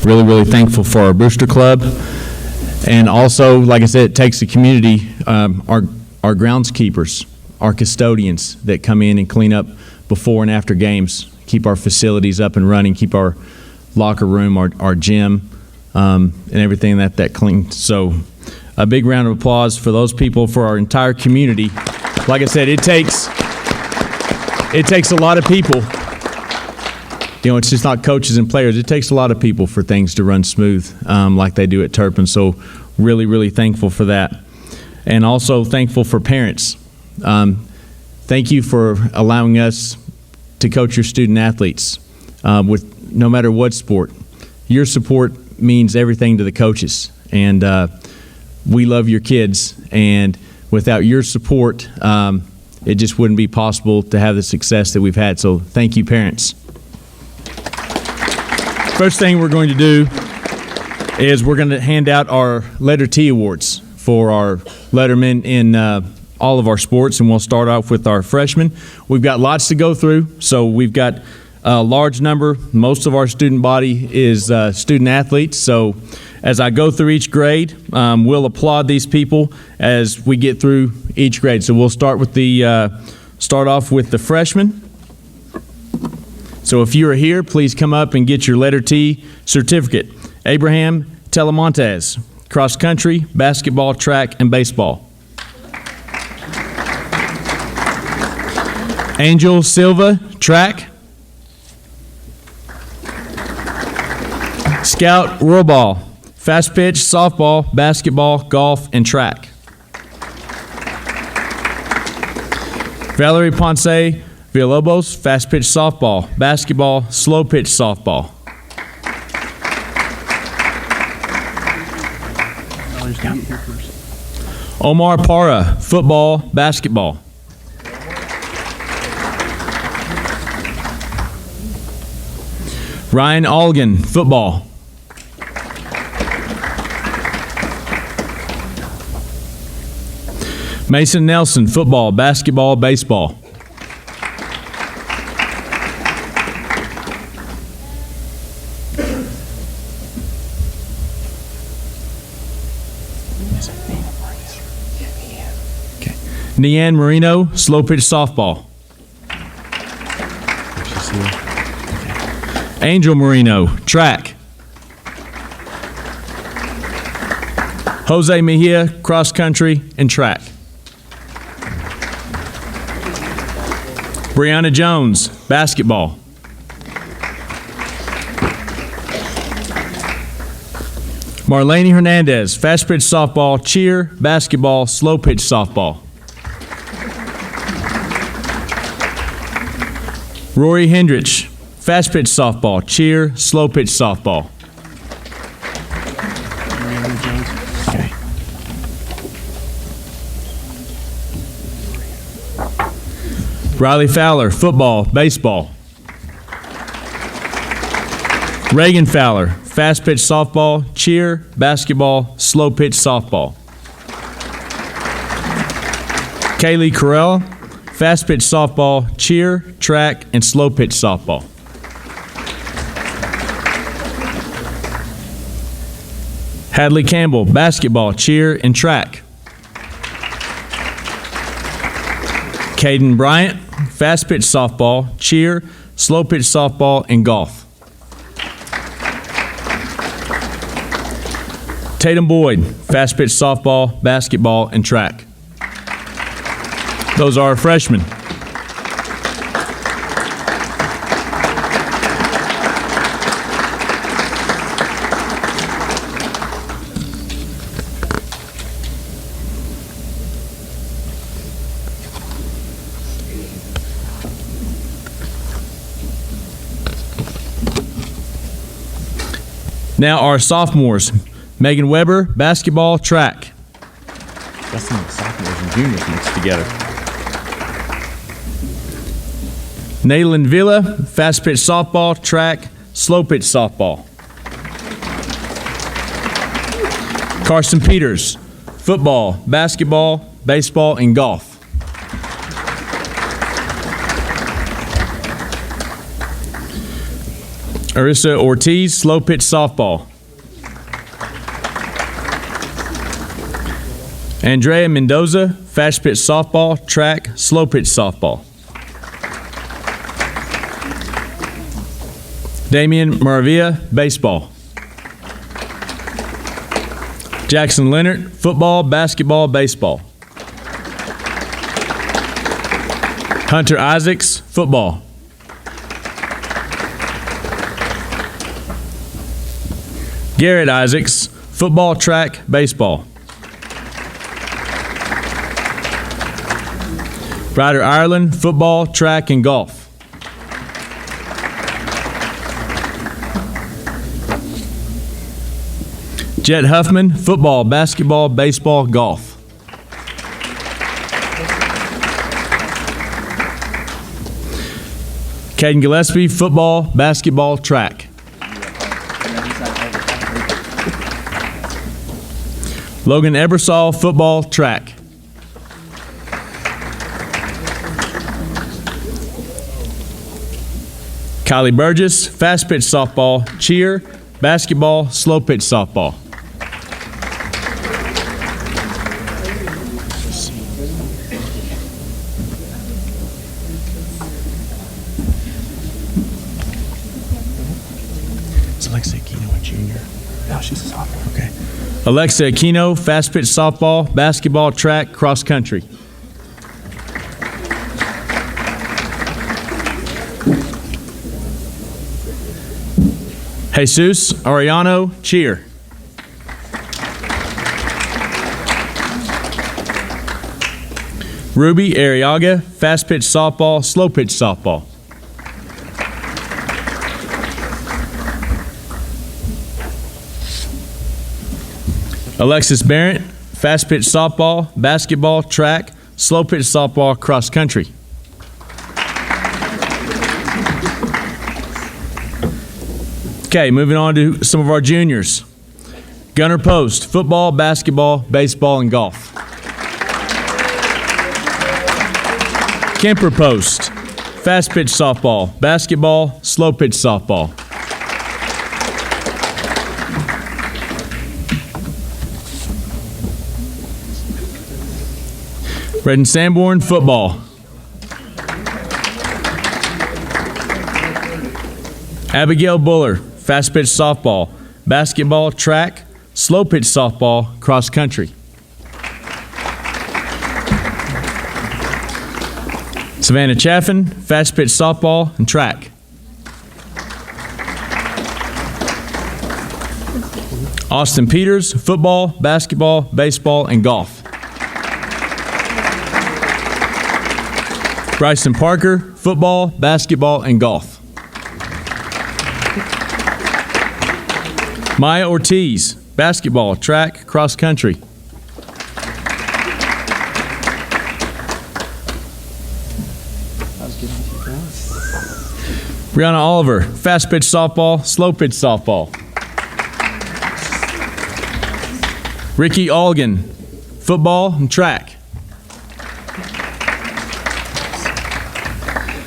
Really thankful for our Booster Club. And also, like I said, it takes the community, our groundskeepers, our custodians that come in and clean up before and after games, keep our facilities up and running, keep our locker room, our gym, and everything that clean. So a big round of applause for those people, for our entire community. Like I said, it takes a lot of people. You know, it's just not coaches and players. It takes a lot of people for things to run smooth like they do at Turpin. So really thankful for that. And also thankful for parents. Thank you for allowing us to coach your student athletes with no matter what sport. Your support means everything to the coaches. And we love your kids. And without your support, it just wouldn't be possible to have the success that we've had. So thank you, parents. First thing we're going to do is we're going to hand out our Letter T awards for our lettermen in all of our sports, and we'll start off with our freshmen. We've got lots to go through, so we've got a large number. Most of our student body is student athletes, so as I go through each grade, we'll applaud these people as we get through each grade. So we'll start with start off with the freshmen. So if you are here, please come up and get your Letter T certificate. Abraham Telemontes, cross country, basketball, track, and baseball. Angel Silva, track. Scout Roybal, fast pitch, softball, basketball, golf, and track. Valerie Ponce Villalobos, fast pitch softball, basketball, slow pitch softball. Omar Parra, football, basketball. Ryan Algan, football. Mason Nelson, football, basketball, baseball. Neanne Marino, slow pitch softball. Angel Marino, track. Jose Mejia, cross country and track. Brianna Jones, basketball. Marlene Hernandez, fast pitch softball, cheer, basketball, slow pitch softball. Rory Hendrich, fast pitch softball, cheer, slow pitch softball. Okay. Riley Fowler, football, baseball. Reagan Fowler, fast pitch softball, cheer, basketball, slow pitch softball. Kaylee Carell, fast pitch softball, cheer, track, and slow pitch softball. Hadley Campbell, basketball, cheer, and track. Caden Bryant, fast pitch softball, cheer, slow pitch softball, and golf. Tatum Boyd, fast pitch softball, basketball, and track. Those are our freshmen. Now our sophomores. Megan Weber, basketball, track. That's some sophomores and juniors mixed together. Naylin Villa, fast pitch softball, track, slow pitch softball. Carson Peters, football, basketball, baseball, and golf. Arissa Ortiz, slow pitch softball. Andrea Mendoza, fast pitch softball, track, slow pitch softball. Damian Maravilla, baseball. Jackson Leonard, football, basketball, baseball. Hunter Isaacs, football. Garrett Isaacs, football, track, baseball. Ryder Ireland, football, track, and golf. Jet Huffman, football, basketball, baseball, golf. Caden Gillespie, football, basketball, track. Logan Ebersol, football, track. Kylie Burgess, fast pitch softball, cheer, basketball, slow pitch softball. Alexa Aquino, a junior. No, she's a sophomore. Okay. Alexa Aquino, fast pitch softball, basketball, track, cross country. Jesus Ariano, cheer. Ruby Arriaga, fast pitch softball, slow pitch softball. Alexis Barrett, fast pitch softball, basketball, track, slow pitch softball, cross country. Okay, moving on to some of our juniors. Gunnar Post, football, basketball, baseball, and golf. Kemper Post, fast pitch softball, basketball, slow pitch softball. Redden Sanborn, football. Abigail Buller, fast pitch softball, basketball, track, slow pitch softball, cross country. Savannah Chaffin, fast pitch softball and track. Austin Peters, football, basketball, baseball, and golf. Bryson Parker, football, basketball, and golf. Maya Ortiz, basketball, track, cross country. Brianna Oliver, fast pitch softball, slow pitch softball. Ricky Algan, football and track.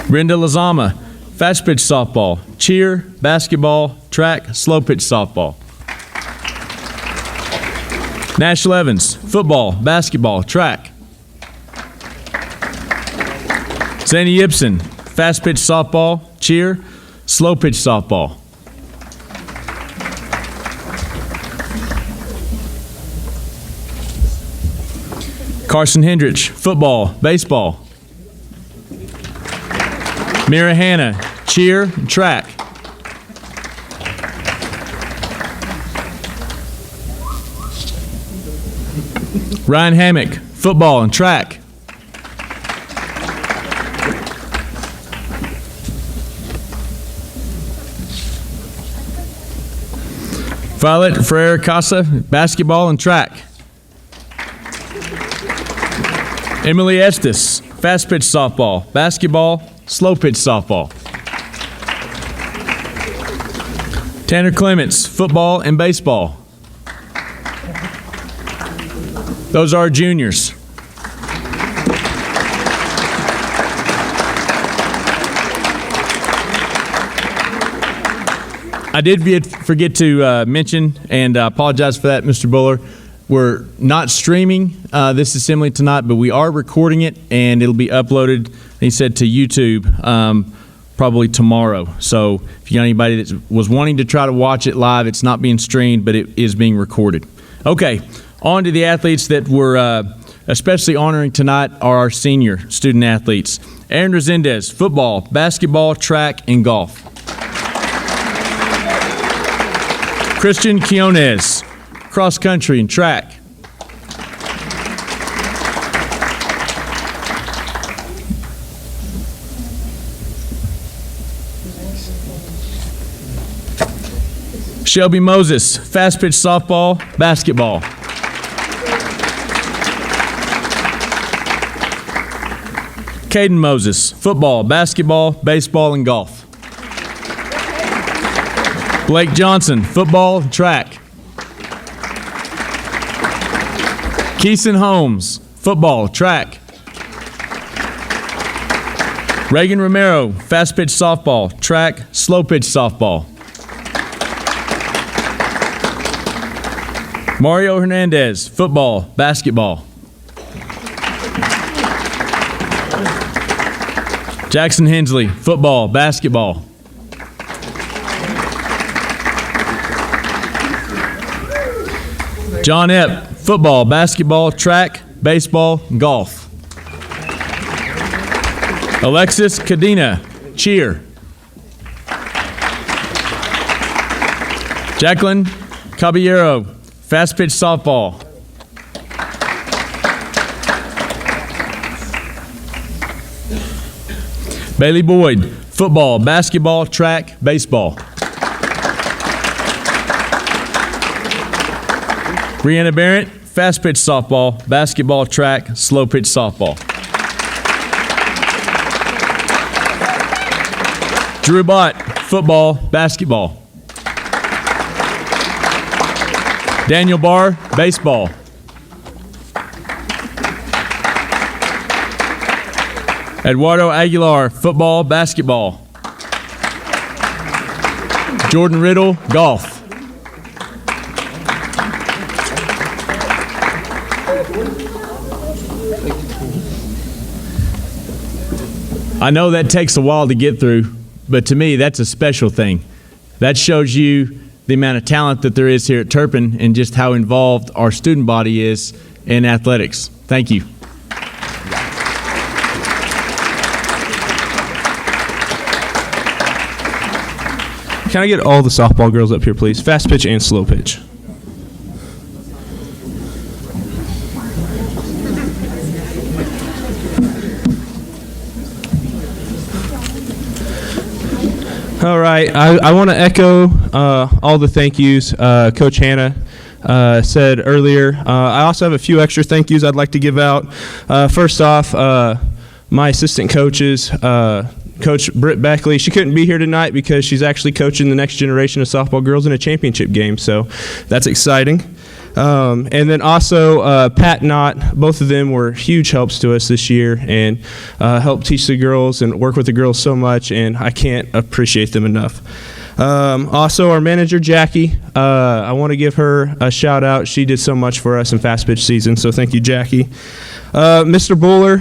Brenda Lazama, fast pitch softball, cheer, basketball, track, slow pitch softball. Nashville Evans, football, basketball, track. Zanny Gibson, fast pitch softball, cheer, slow pitch softball. Carson Hendrich, football, baseball. Mira Hanna, cheer, and track. Ryan Hammock, football and track. Violet Ferrer Casa, basketball and track. Emily Estes, fast pitch softball, basketball, slow pitch softball. Tanner Clements, football and baseball. Those are our juniors. I did forget to mention, and I apologize for that, Mr. Buller. We're not streaming this assembly tonight, but we are recording it, and it'll be uploaded, he said, to YouTube probably tomorrow. So if you got anybody that was wanting to try to watch it live, it's not being streamed, but it is being recorded. Okay, on to the athletes that we're especially honoring tonight are our senior student athletes. Aaron Resendez, football, basketball, track, and golf. Christian Quiones, cross country and track. Shelby Moses, fast pitch softball, basketball. Caden Moses, football, basketball, baseball, and golf. Blake Johnson, football, track. Keeson Holmes, football, track. Reagan Romero, fast pitch softball, track, slow pitch softball. Mario Hernandez, football, basketball. Jackson Hensley, football, basketball. John Epp, football, basketball, track, baseball, and golf. Alexis Cadena, cheer. Jacqueline Caballero, fast pitch softball. Bailey Boyd, football, basketball, track, baseball. Brianna Barrett, fast pitch softball, basketball, track, slow pitch softball. Drew Bott, football, basketball. Daniel Barr, baseball. Eduardo Aguilar, football, basketball. Jordan Riddle, golf. I know that takes a while to get through, but to me, that's a special thing. That shows you the amount of talent that there is here at Turpin and just how involved our student body is in athletics. Thank you. Can I get all the softball girls up here, please? Fast pitch and slow pitch. All right, I want to echo all the thank yous Coach Hannah said earlier. I also have a few extra thank yous I'd like to give out. First off, my assistant coaches, Coach Britt Beckley. She couldn't be here tonight because she's actually coaching the next generation of softball girls in a championship game, so that's exciting. And then also Pat Knott, both of them were huge helps to us this year and helped teach the girls and work with the girls so much, and I can't appreciate them enough. Also, our manager, Jackie, I want to give her a shout out. She did so much for us in fast pitch season, so thank you, Jackie. Mr. Buller,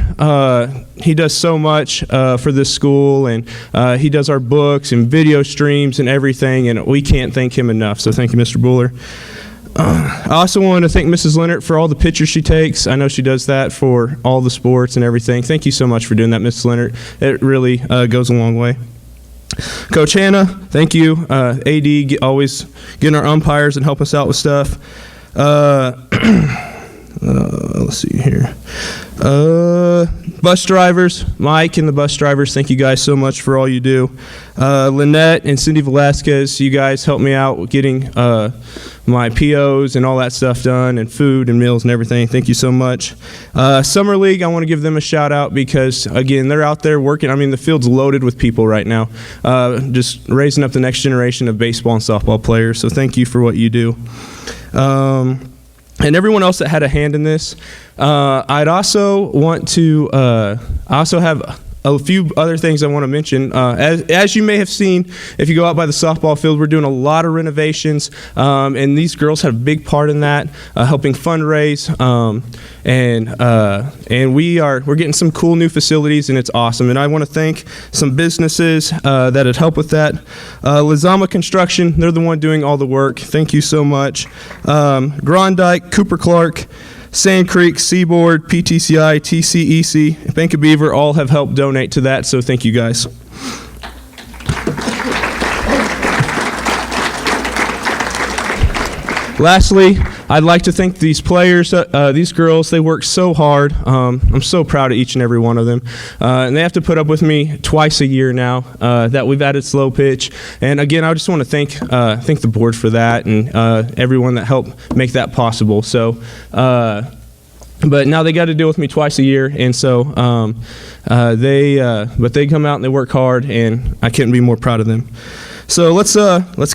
he does so much for this school, and he does our books and video streams and everything, and we can't thank him enough, so thank you, Mr. Buller. I also want to thank Mrs. Leonard for all the pictures she takes. I know she does that for all the sports and everything. Thank you so much for doing that, Mrs. Leonard. It really goes a long way. Coach Hannah, thank you. AD, always getting our umpires and help us out with stuff. Let's see here. Bus drivers, Mike and the bus drivers, thank you guys so much for all you do. Lynette and Cindy Velasquez, you guys helped me out with getting my POs and all that stuff done, and food and meals and everything. Thank you so much. Summer League, I want to give them a shout out because, again, they're out there working. I mean, the field's loaded with people right now, just raising up the next generation of baseball and softball players. So thank you for what you do. And everyone else that had a hand in this. I'd also want to, I also have a few other things I want to mention. As you may have seen, if you go out by the softball field, we're doing a lot of renovations, and these girls have a big part in that, helping fundraise, and we're getting some cool new facilities, and it's awesome. And I want to thank some businesses that had helped with that. Lizama Construction, they're the one doing all the work. Thank you so much. Grondike, Cooper Clark, Sand Creek, Seaboard, PTCI, TCEC, Bank of Beaver all have helped donate to that, so thank you guys. Lastly, I'd like to thank these players, these girls. They work so hard. I'm so proud of each and every one of them. And they have to put up with me twice a year now that we've added slow pitch. And again, I just want to thank the board for that and everyone that helped make that possible. So, but now they got to deal with me twice a year, and so but they come out and they work hard, and I couldn't be more proud of them. So let's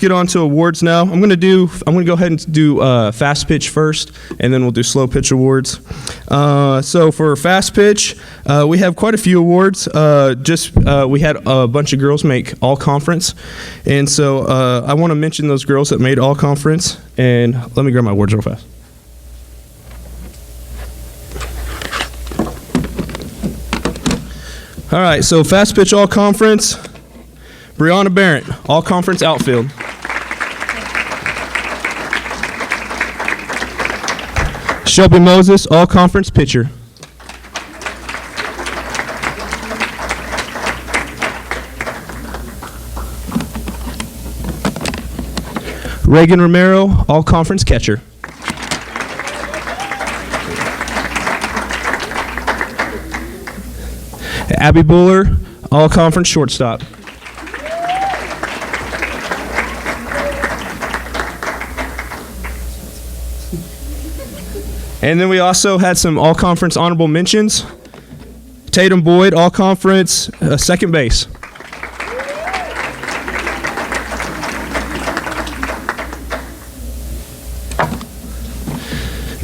get on to awards now. I'm gonna go ahead and do fast pitch first, and then we'll do slow pitch awards. So for fast pitch, we have quite a few awards. We had a bunch of girls make all conference, and so I want to mention those girls that made all conference. And let me grab my awards real fast. All right, so fast pitch all conference. Brianna Barrett, all conference outfield. Shelby Moses, all conference pitcher. Reagan Romero, all conference catcher. Abby Buller, all conference shortstop. And then we also had some all-conference honorable mentions. Tatum Boyd, all-conference second base.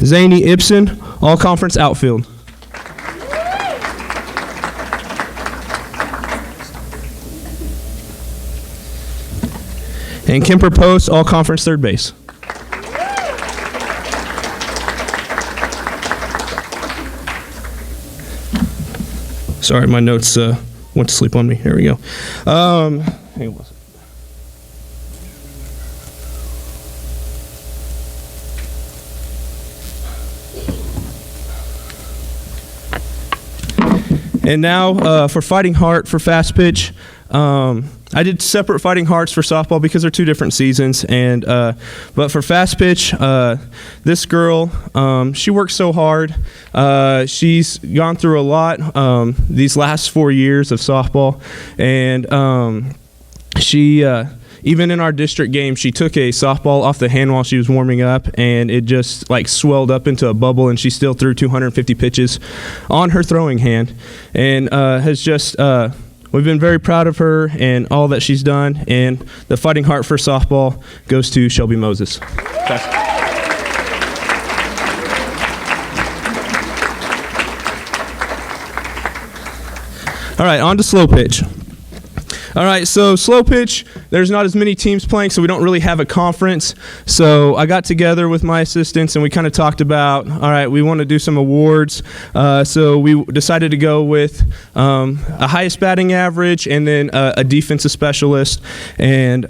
Zany Ibsen, all-conference outfield. And Kemper Post, all-conference third base. Sorry, my notes went to sleep on me. Here we go. Hang on. And now for Fighting Heart for fast pitch. I did separate Fighting Hearts for softball because they're two different seasons. And but for fast pitch, this girl, she works so hard. She's gone through a lot these last 4 years of softball, and she even in our district game, she took a softball off the hand while she was warming up, and it just like swelled up into a bubble, and she still threw 250 pitches on her throwing hand, and has just. We've been very proud of her and all that she's done, and the Fighting Heart for softball goes to Shelby Moses. All right, on to slow pitch. All right, so slow pitch, there's not as many teams playing, so we don't really have a conference. So I got together with my assistants, and we kind of talked about, all right, we want to do some awards. So we decided to go with a highest batting average and then a defensive specialist. And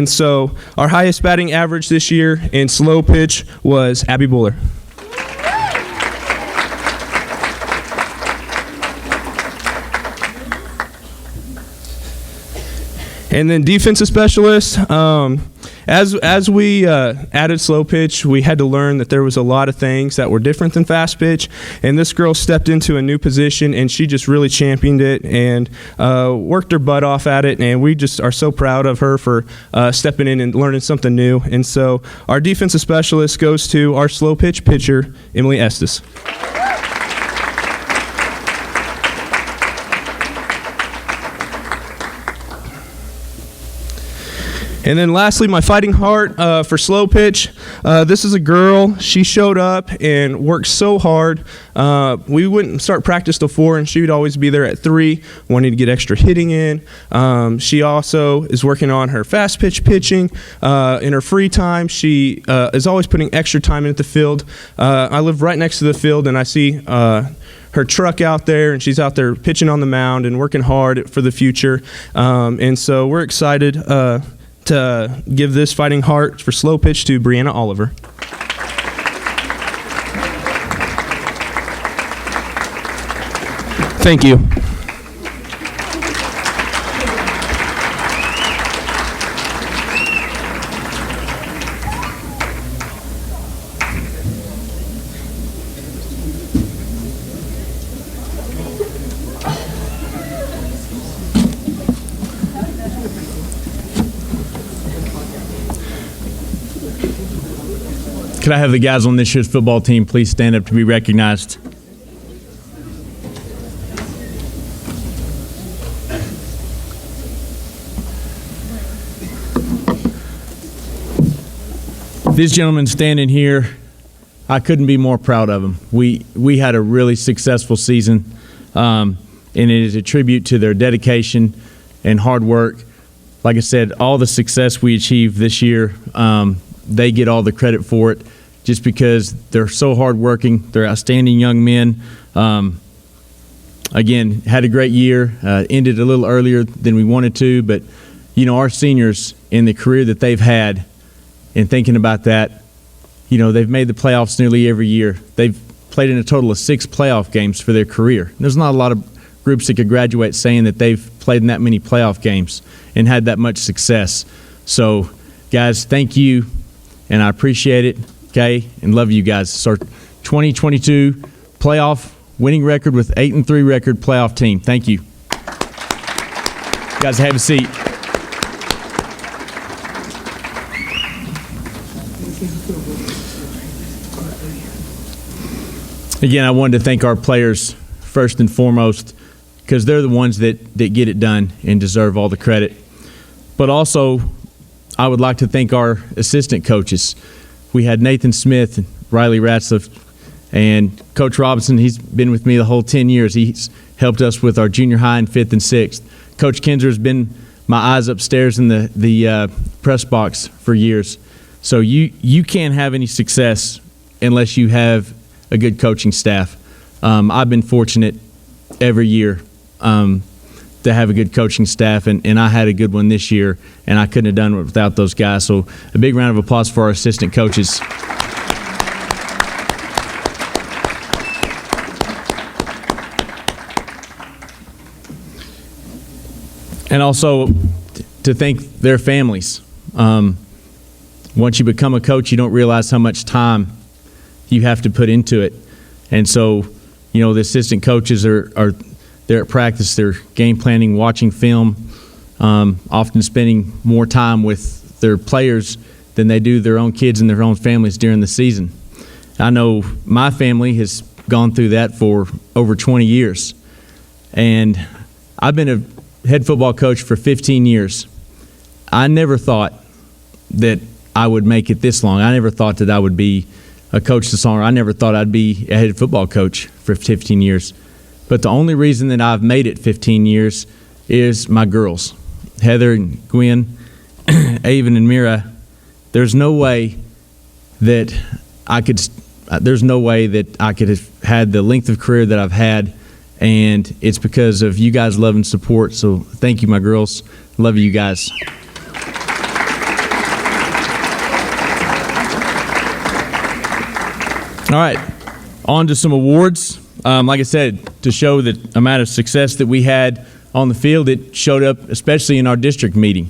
so our highest batting average this year in slow pitch was Abby Buller. And then defensive specialist, as we added slow pitch, we had to learn that there was a lot of things that were different than fast pitch. And this girl stepped into a new position, and she just really championed it and worked her butt off at it. And we just are so proud of her for stepping in and learning something new. And so our defensive specialist goes to our slow pitch pitcher, Emily Estes. And then lastly, my fighting heart for slow pitch. This is a girl. She showed up and worked so hard. We wouldn't start practice till 4, and she would always be there at 3, wanting to get extra hitting in. She also is working on her fast pitch pitching. In her free time, she is always putting extra time into the field. I live right next to the field, and I see her truck out there, and she's out there pitching on the mound and working hard for the future. And so we're excited to give this fighting heart for slow pitch to Brianna Oliver. Thank you. Could I have the guys on this year's football team please stand up to be recognized? These gentlemen standing here, I couldn't be more proud of them. We had a really successful season, and it is a tribute to their dedication and hard work. Like I said, all the success we achieved this year, they get all the credit for it just because they're so hardworking. They're outstanding young men. Again, had a great year, ended a little earlier than we wanted to, but, you know, our seniors in the career that they've had, and thinking about that, you know, they've made the playoffs nearly every year. They've played in a total of 6 playoff games for their career. There's not a lot of groups that could graduate saying that they've played in that many playoff games and had that much success. So, guys, thank you, and I appreciate it, okay, and love you guys. It's our 2022 playoff winning record with 8-3 record playoff team. Thank you. Guys, have a seat. Again, I wanted to thank our players first and foremost because they're the ones that get it done and deserve all the credit. But also, I would like to thank our assistant coaches. We had Nathan Smith and Riley Ratzliff, and Coach Robinson, he's been with me the whole 10 years. He's helped us with our junior high in 5th and 6th. Coach Kinzer has been my eyes upstairs in the press box for years. So you can't have any success unless you have a good coaching staff. I've been fortunate every year to have a good coaching staff, and I had a good one this year, and I couldn't have done it without those guys. So a big round of applause for our assistant coaches. And also to thank their families. Once you become a coach, you don't realize how much time you have to put into it. And so, you know, the assistant coaches are there at practice, they're game planning, watching film, often spending more time with their players than they do their own kids and their own families during the season. I know my family has gone through that for over 20 years. And I've been a head football coach for 15 years. I never thought that I would make it this long. I never thought that I would be a coach this long. I never thought I'd be a head football coach for 15 years. But the only reason that I've made it 15 years is my girls, Heather and Gwen, Avon and Mira. There's no way that I could have had the length of career that I've had, and it's because of you guys' love and support. So thank you, my girls. Love you guys. All right, on to some awards. Like I said, to show the amount of success that we had on the field, it showed up especially in our district meeting.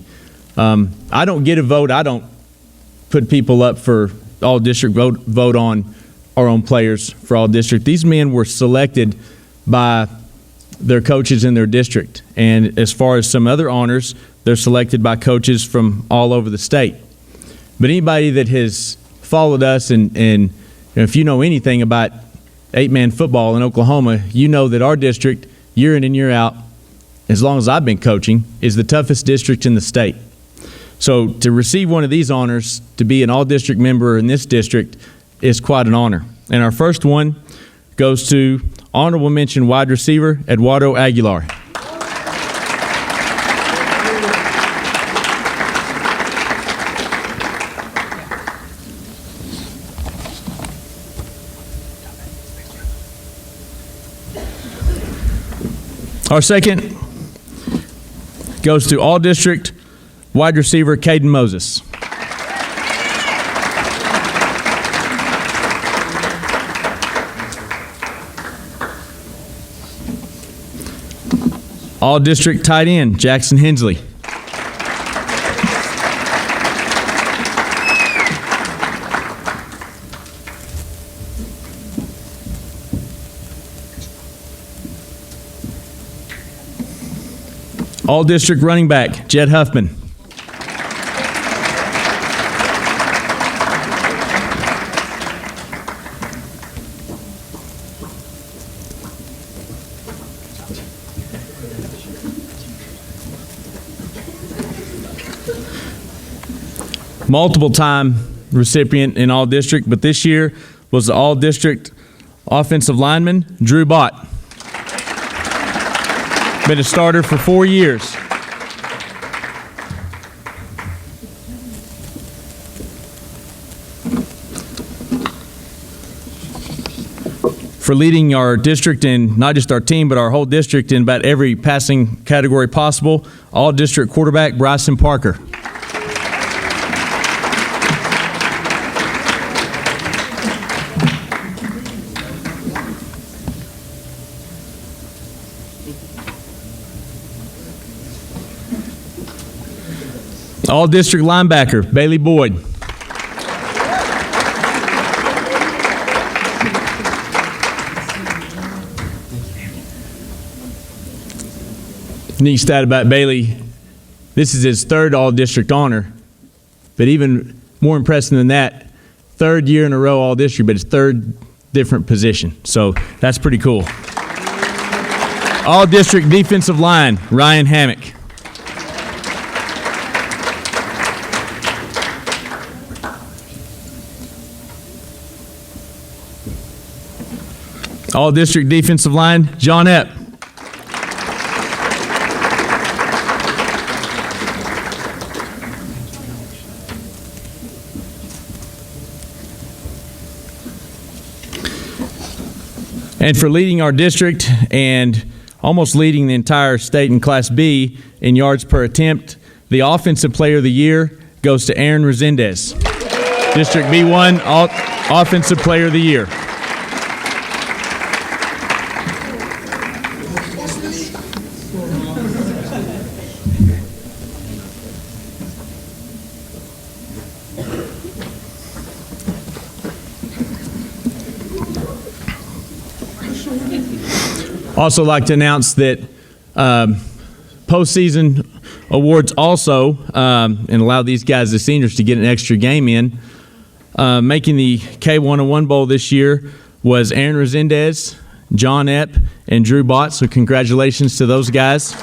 I don't get a vote. I don't put people up for all district vote on our own players for all district. These men were selected by their coaches in their district. And as far as some other honors, they're selected by coaches from all over the state. But anybody that has followed us and if you know anything about 8-man football in Oklahoma, you know that our district, year in and year out, as long as I've been coaching, is the toughest district in the state. So to receive one of these honors, to be an all-district member in this district, is quite an honor. And our first one goes to honorable mention wide receiver Eduardo Aguilar. Our second goes to all-district wide receiver Caden Moses. All-district tight end Jackson Hensley. All-district running back Jed Huffman. Multiple time recipient in all-district, but this year was the all-district offensive lineman Drew Bott. Been a starter for 4 years. For leading our district and not just our team, but our whole district in about every passing category possible, all-district quarterback Bryson Parker. All-district linebacker Bailey Boyd. Neat stat about Bailey, this is his third all-district honor, but even more impressive than that, third year in a row all-district, but his third different position. So that's pretty cool. All-district defensive line Ryan Hammock. All-district defensive line, John Epp. And for leading our district and almost leading the entire state in Class B in yards per attempt, the Offensive Player of the Year goes to Aaron Resendez. District B1 Offensive Player of the Year. Also like to announce that postseason awards also, and allow these guys, the seniors, to get an extra game in. Making the K101 Bowl this year was Aaron Resendez, John Epp, and Drew Bott, so congratulations to those guys.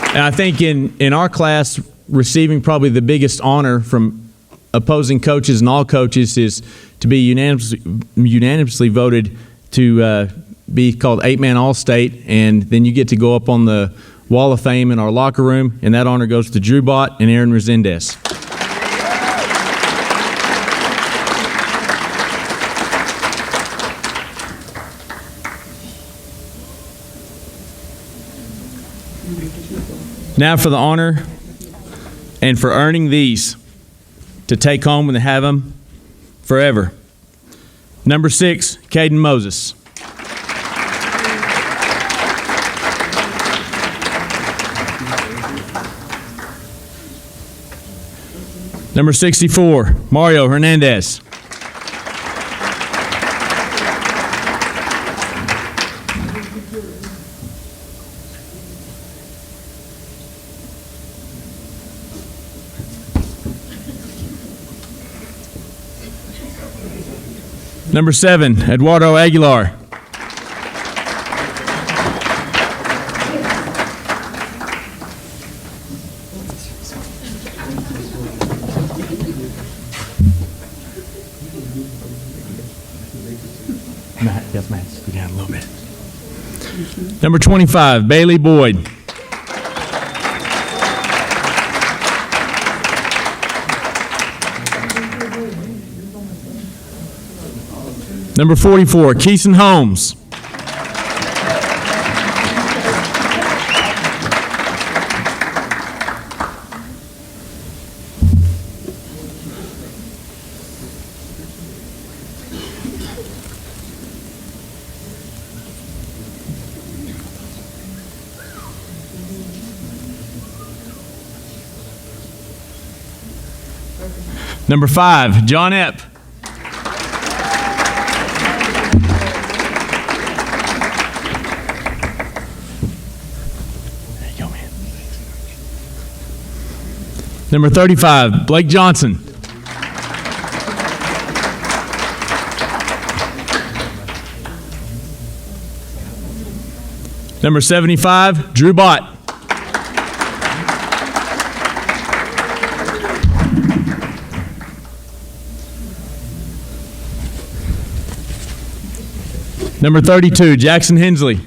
And I think in our class, receiving probably the biggest honor from opposing coaches and all coaches is to be unanimously voted to be called 8-man All-State, and then you get to go up on the Wall of Fame in our locker room, and that honor goes to Drew Bott and Aaron Resendez. Now for the honor and for earning these to take home when they have them forever. Number 6, Caden Moses. Number 64, Mario Hernandez. Number 7, Eduardo Aguilar. Matt, yes, Matt, scoot down a little bit. Number 25, Bailey Boyd. Number 44, Keeson Holmes. Number 5, John Epp. There you go, man. Number 35, Blake Johnson. Number 75, Drew Bott. Number 32, Jackson Hensley.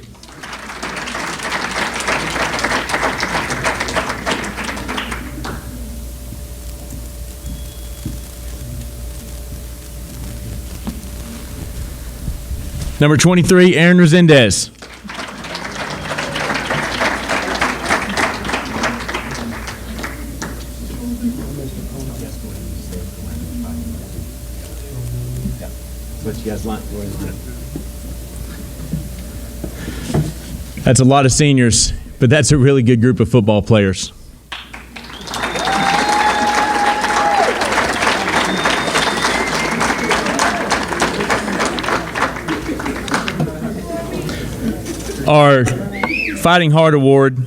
Number 23, Aaron Resendez. What you guys like? That's a lot of seniors, but that's a really good group of football players. Our Fighting Heart Award,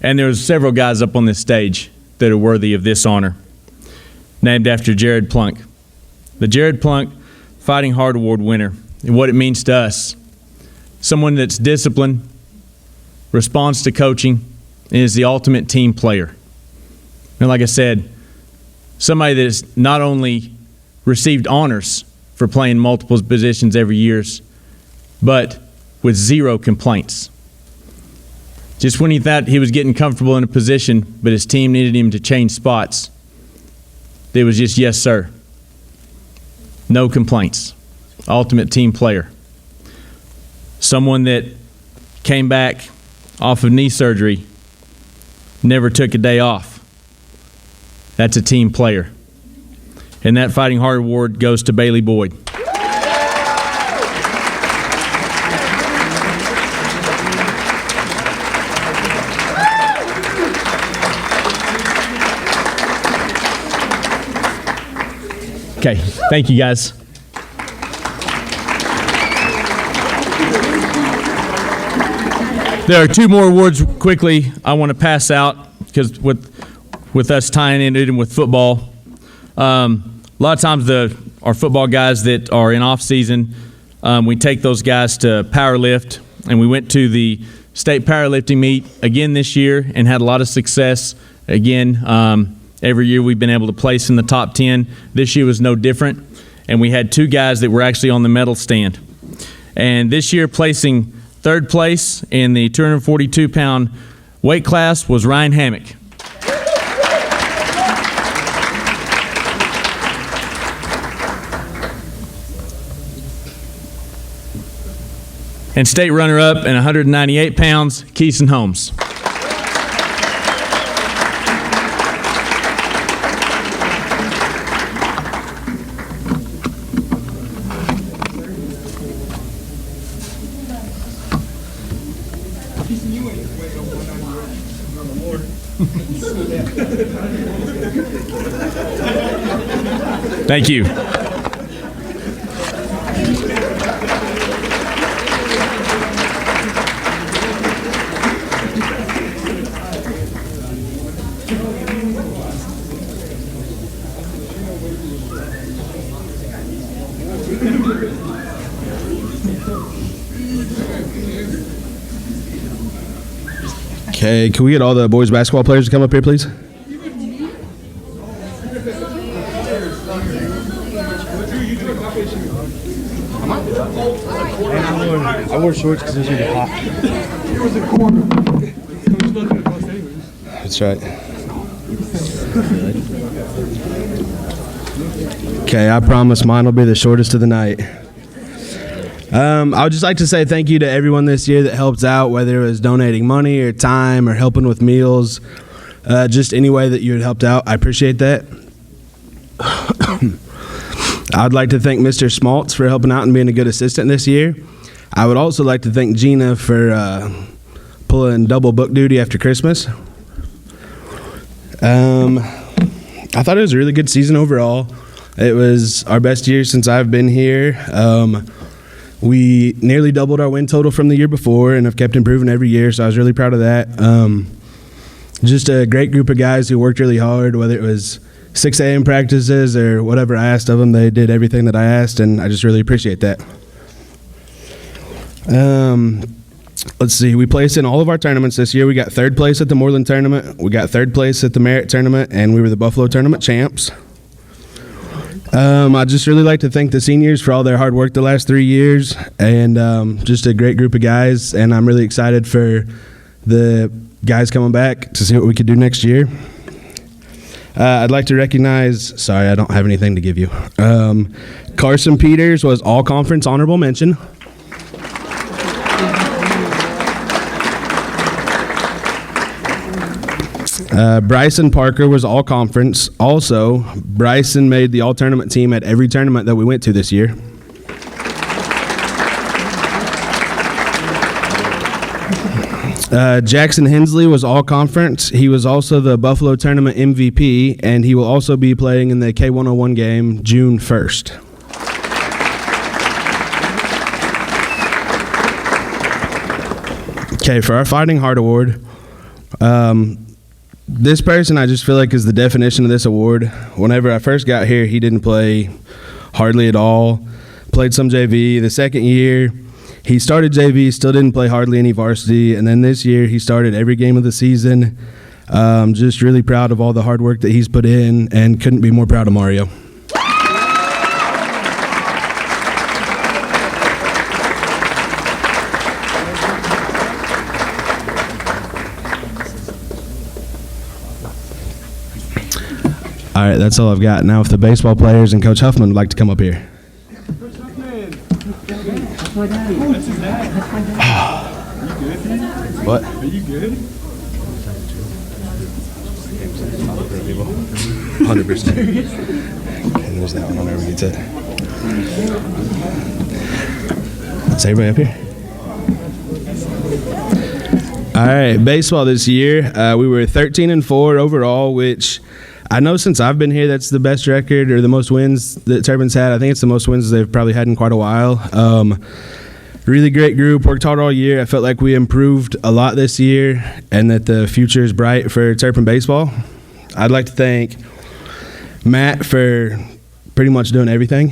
and there's several guys up on this stage that are worthy of this honor, named after Jared Plunk. The Jared Plunk Fighting Heart Award winner, and what it means to us. Someone that's disciplined, responds to coaching, and is the ultimate team player. And like I said, somebody that's not only received honors for playing multiple positions every year, but with 0 complaints. Just when he thought he was getting comfortable in a position, but his team needed him to change spots, it was just yes, sir. No complaints. Ultimate team player. Someone that came back off of knee surgery, never took a day off. That's a team player. And that Fighting Heart Award goes to Bailey Boyd. Okay, thank you guys. There are 2 more awards quickly I want to pass out because with us tying in it and with football, a lot of times our football guys that are in off season, we take those guys to power lift, and we went to the state powerlifting meet again this year and had a lot of success. Again, every year we've been able to place in the top 10. This year was no different, and we had 2 guys that were actually on the medal stand. And this year placing 3rd place in the 242-pound weight class was Ryan Hammock. And state runner-up in 198 pounds, Keeson Holmes. Thank you. Okay, can we get all the boys basketball players to come up here, please? I wore shorts because it was really hot. It was a quarter. That's right. Okay, I promise mine will be the shortest of the night. I would just like to say thank you to everyone this year that helped out, whether it was donating money or time or helping with meals, just any way that you had helped out. I appreciate that. I'd like to thank Mr. Smaltz for helping out and being a good assistant this year. I would also like to thank Gina for pulling double book duty after Christmas. I thought it was a really good season overall. It was our best year since I've been here. We nearly doubled our win total from the year before and have kept improving every year, so I was really proud of that. Just a great group of guys who worked really hard, whether it was 6 a.m. practices or whatever I asked of them. They did everything that I asked, and I just really appreciate that. Let's see. We placed in all of our tournaments this year. We got 3rd place at the Moreland tournament. We got 3rd place at the Merritt tournament, and we were the Buffalo tournament champs. I'd just really like to thank the seniors for all their hard work the last 3 years, and just a great group of guys, and I'm really excited for the guys coming back to see what we could do next year. I'd like to recognize, sorry, I don't have anything to give you. Carson Peters was all-conference honorable mention. Bryson Parker was all conference. Also, Bryson made the all tournament team at every tournament that we went to this year. Jackson Hensley was all conference. He was also the Buffalo tournament MVP, and he will also be playing in the K101 game June 1st. Okay, for our Fighting Heart Award, this person I just feel like is the definition of this award. Whenever I first got here, he didn't play hardly at all. Played some JV. The second year, he started JV, still didn't play hardly any varsity. And then this year, he started every game of the season. Just really proud of all the hard work that he's put in, and couldn't be more proud of Mario. All right, that's all I've got. Now, if the baseball players and Coach Huffman would like to come up here. Coach Huffman. That's my daddy. That's his dad. That's my dad. You good? What? Are you good? 100%. And there's that one whenever we get to it. Is everybody up here? All right, baseball this year. We were 13-4 overall, which I know since I've been here, that's the best record or the most wins that Turbin's had. I think it's the most wins they've probably had in quite a while. Really great group, worked hard all year. I felt like we improved a lot this year and that the future is bright for Turpin baseball. I'd like to thank Matt for pretty much doing everything.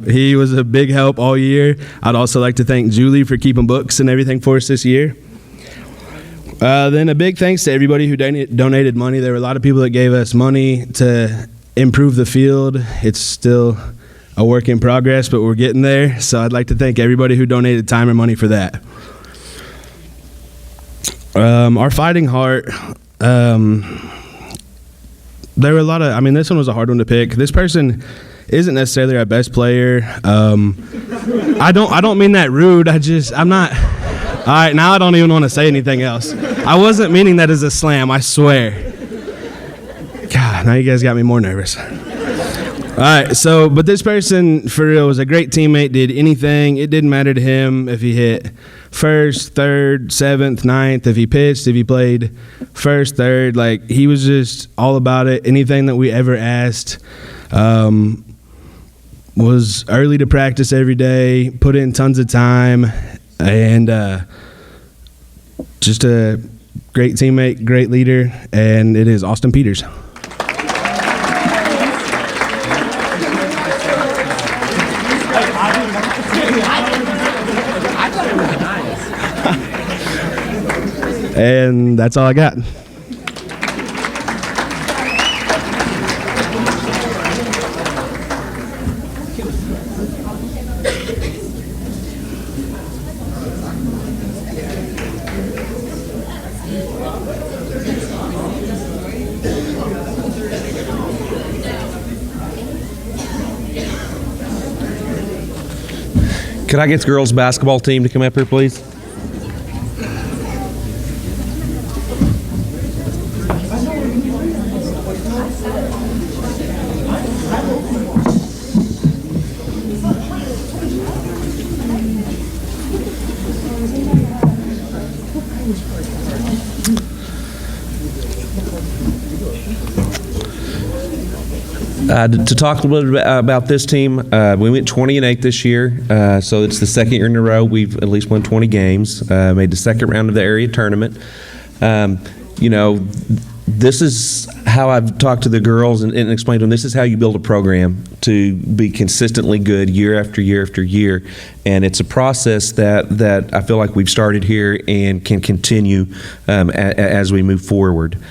He was a big help all year. I'd also like to thank Julie for keeping books and everything for us this year. Then a big thanks to everybody who donated money. There were a lot of people that gave us money to improve the field. It's still a work in progress, but we're getting there. So I'd like to thank everybody who donated time and money for that. Our Fighting Heart, there were a lot of, this one was a hard one to pick. This person isn't necessarily our best player. I don't mean that rude. I'm not. All right, now I don't even want to say anything else. I wasn't meaning that as a slam, I swear. God, now you guys got me more nervous. All right, but this person, for real, was a great teammate, did anything. It didn't matter to him if he hit first, third, seventh, ninth, if he pitched, if he played first, third. Like, he was just all about it. Anything that we ever asked. Was early to practice every day, put in tons of time, and just a great teammate, great leader, and it is Austin Peters. And that's all I got. Could I get the girls basketball team to come up here, please? To talk a little bit about this team, we went 20-8 this year, so it's the second year in a row we've at least won 20 games. Made the second round of the area tournament. This is how I've talked to the girls and explained to them. This is how you build a program to be consistently good year after year after year, and it's a process that I feel like we've started here and can continue as we move forward.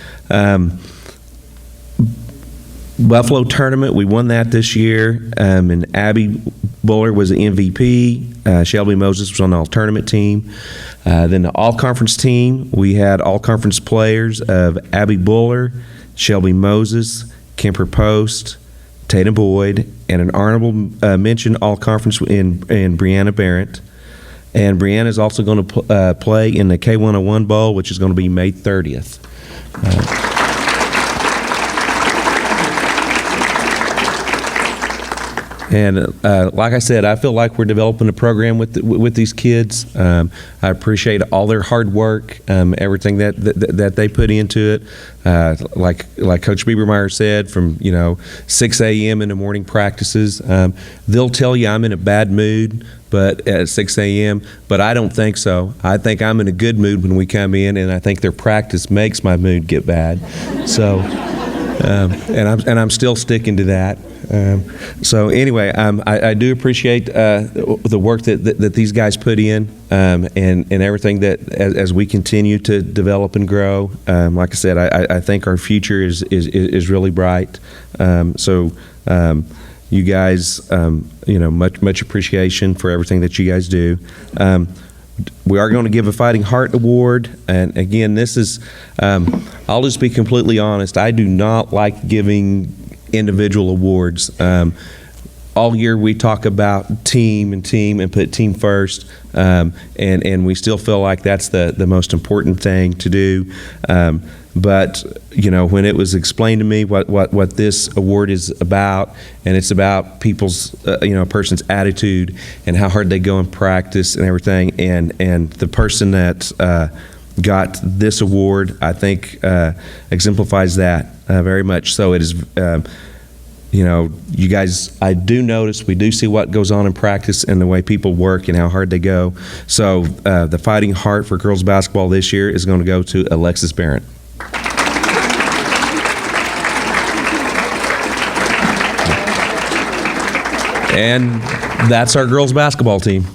Buffalo tournament, we won that this year, and Abby Buller was the MVP. Shelby Moses was on the all-tournament team. Then the all-conference team, we had all-conference players of Abby Buller, Shelby Moses, Kemper Post, Tatum Boyd, and an honorable mention all-conference in Brianna Barrett. And Brianna is also going to play in the K101 Bowl, which is going to be May 30th. And like I said, I feel like we're developing a program with these kids. I appreciate all their hard work, everything that they put into it. Like Coach Biebermeyer said, from 6 a.m. in the morning practices, they'll tell you I'm in a bad mood, but at 6 a.m. But I don't think so. I think I'm in a good mood when we come in, and I think their practice makes my mood get bad. So, and I'm still sticking to that. So anyway, I do appreciate the work that these guys put in, and everything that as we continue to develop and grow. Like I said, I think our future is really bright. So you guys, much appreciation for everything that you guys do. We are going to give a Fighting Heart Award, and again, this is, I'll just be completely honest, I do not like giving individual awards. All year we talk about team and put team first, and we still feel like that's the most important thing to do. But when it was explained to me what this award is about, and it's about people's a person's attitude and how hard they go in practice and everything, and the person that got this award, I think exemplifies that very much. So it is, you guys, I do notice, we do see what goes on in practice and the way people work and how hard they go. So the Fighting Heart for girls basketball this year is going to go to Alexis Barrett. And that's our girls basketball team.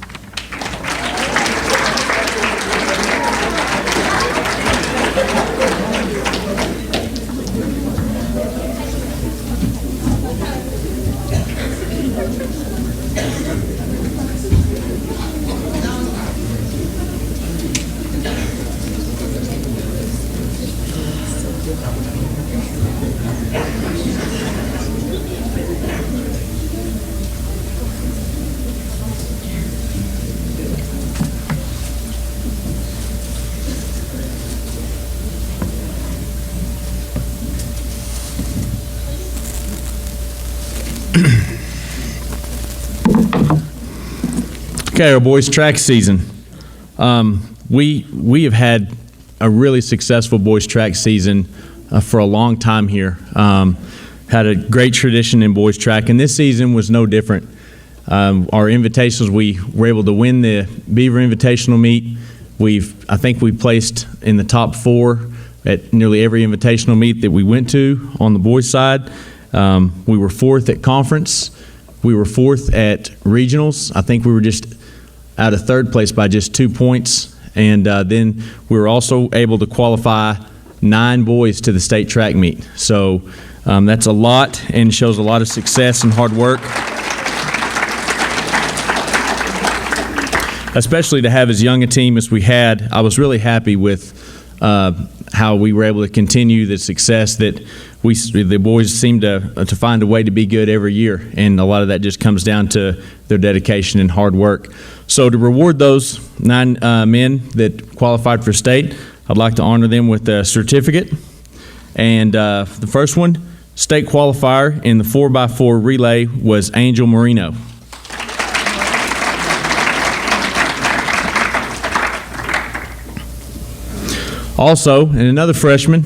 Okay, our boys track season. We have had a really successful boys track season for a long time here. Had a great tradition in boys track, and this season was no different. Our invitationals, we were able to win the Beaver Invitational meet. I think we placed in the top 4 at nearly every invitational meet that we went to on the boys' side. We were 4th at conference. We were 4th at regionals. I think we were just out of 3rd place by just 2 points. And then we were also able to qualify 9 boys to the state track meet. So that's a lot and shows a lot of success and hard work. Especially to have as young a team as we had. I was really happy with how we were able to continue the success that the boys seem to find a way to be good every year, and a lot of that just comes down to their dedication and hard work. So to reward those 9 men that qualified for state, I'd like to honor them with a certificate. And the first one, state qualifier in the 4x4 relay, was Angel Marino. Also, and another freshman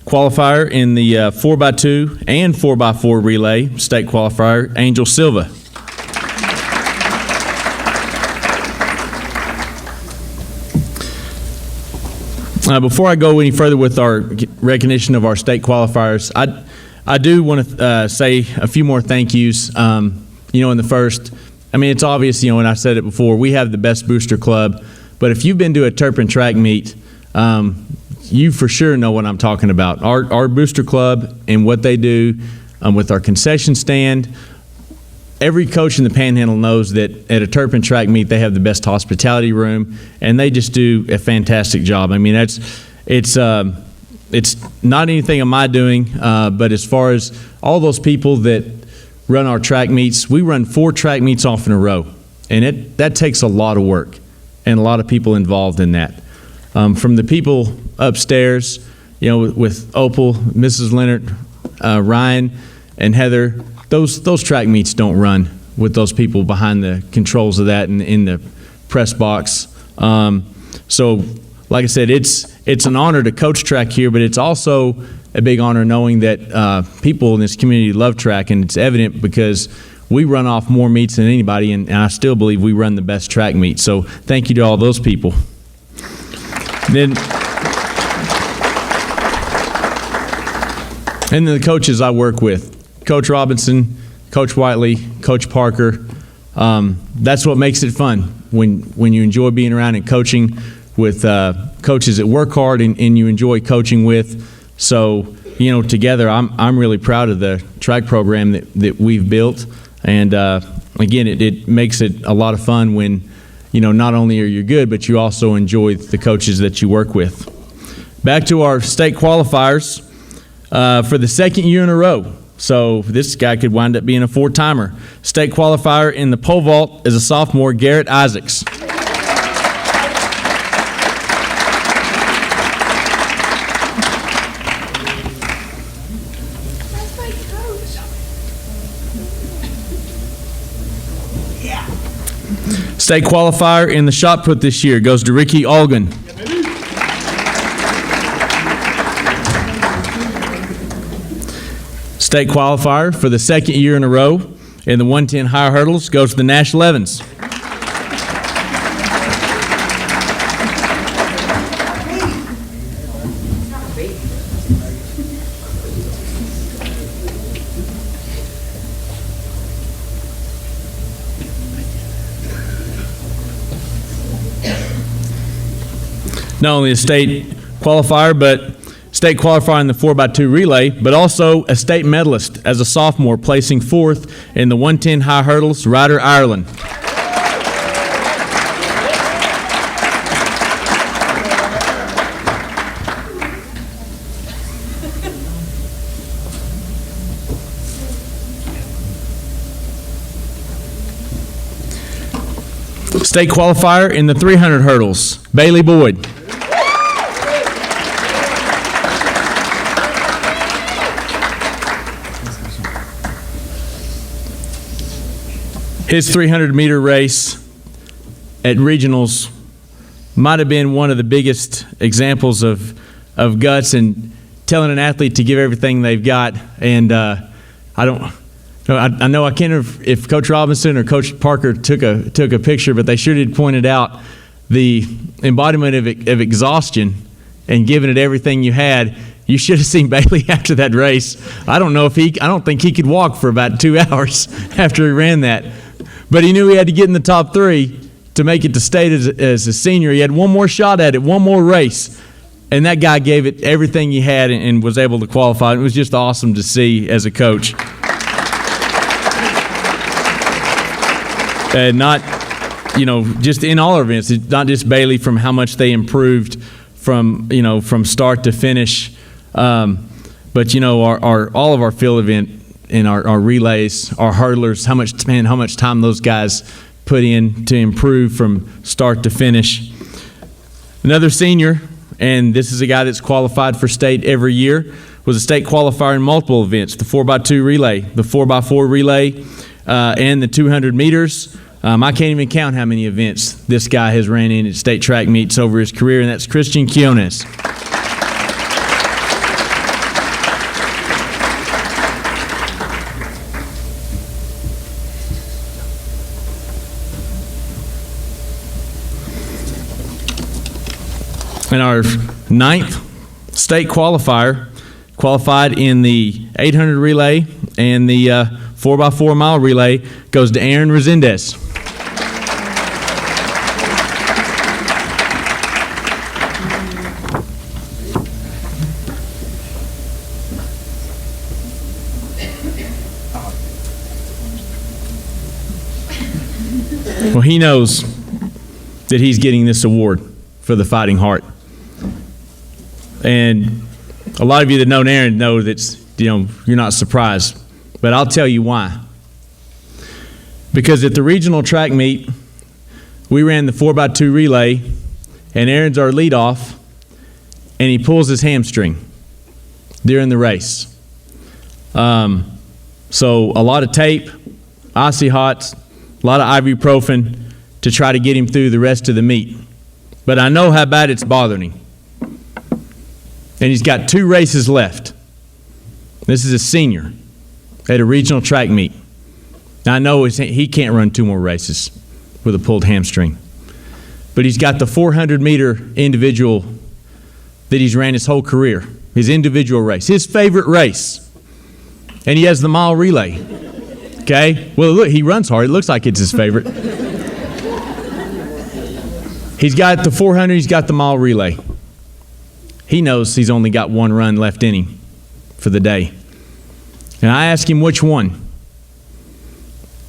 qualifier in the 4x2 and 4x4 relay, state qualifier, Angel Silva. Before I go any further with our recognition of our state qualifiers, I do want to say a few more thank yous. In the first, it's obvious, and I said it before, we have the best booster club, but if you've been to a Turpin track meet, you for sure know what I'm talking about. Our booster club and what they do with our concession stand. Every coach in the Panhandle knows that at a Turpin track meet, they have the best hospitality room, and they just do a fantastic job. It's not anything of my doing, but as far as all those people that run our track meets, we run 4 track meets off in a row, and that takes a lot of work and a lot of people involved in that. From the people upstairs, with Opal, Mrs. Leonard, Ryan, and Heather, those track meets don't run with those people behind the controls of that and in the press box. So, like I said, it's an honor to coach track here, but it's also a big honor knowing that people in this community love track, and it's evident because we run off more meets than anybody, and I still believe we run the best track meet. So thank you to all those people. And then the coaches I work with, Coach Robinson, Coach Whiteley, Coach Parker. That's what makes it fun when you enjoy being around and coaching with coaches that work hard and you enjoy coaching with. So, together, I'm really proud of the track program that we've built. And again, it makes it a lot of fun when, not only are you good, but you also enjoy the coaches that you work with. Back to our state qualifiers for the second year in a row. So this guy could wind up being a 4-timer. State qualifier in the pole vault is a sophomore, Garrett Isaacs. State qualifier in the shot put this year goes to Ricky Algan. State qualifier for the second year in a row in the 110 high hurdles goes to the Nash Levens. Not only a state qualifier, but state qualifier in the 4x2 relay, but also a state medalist as a sophomore, placing 4th in the 110 high hurdles, Ryder Ireland. State qualifier in the 300 hurdles, Bailey Boyd. His 300-meter race at regionals might have been one of the biggest examples of guts and telling an athlete to give everything they've got. And I know I can't remember if Coach Robinson or Coach Parker took a picture, but they sure did point it out, the embodiment of exhaustion and giving it everything you had. You should have seen Bailey after that race. I don't think he could walk for about 2 hours after he ran that. But he knew he had to get in the top 3 to make it to state as a senior. He had one more shot at it, one more race. And that guy gave it everything he had and was able to qualify. It was just awesome to see as a coach. And not, just in all our events, it's not just Bailey from how much they improved from start to finish. But, all of our field event in our relays, our hurdlers, how much time those guys put in to improve from start to finish. Another senior, and this is a guy that's qualified for state every year, was a state qualifier in multiple events, the 4x2 relay, the 4x4 relay, and the 200 meters. I can't even count how many events this guy has ran in at state track meets over his career, and that's Christian Quiones. And our 9th state qualifier qualified in the 800 relay and the 4x4 mile relay goes to Aaron Resendez. Well, he knows that he's getting this award for the Fighting Heart. And a lot of you that know Aaron know that you're not surprised. But I'll tell you why. Because at the regional track meet, we ran the 4x2 relay, and Aaron's our leadoff, and he pulls his hamstring during the race. So a lot of tape, icy hots, a lot of ibuprofen to try to get him through the rest of the meet. But I know how bad it's bothering him. And he's got 2 races left. This is a senior at a regional track meet. Now I know he can't run 2 more races with a pulled hamstring. But he's got the 400-meter individual that he's ran his whole career, his individual race, his favorite race. And he has the mile relay. Okay? Well, look, he runs hard. It looks like it's his favorite. He's got the 400, he's got the mile relay. He knows he's only got 1 run left in him for the day. And I asked him which one.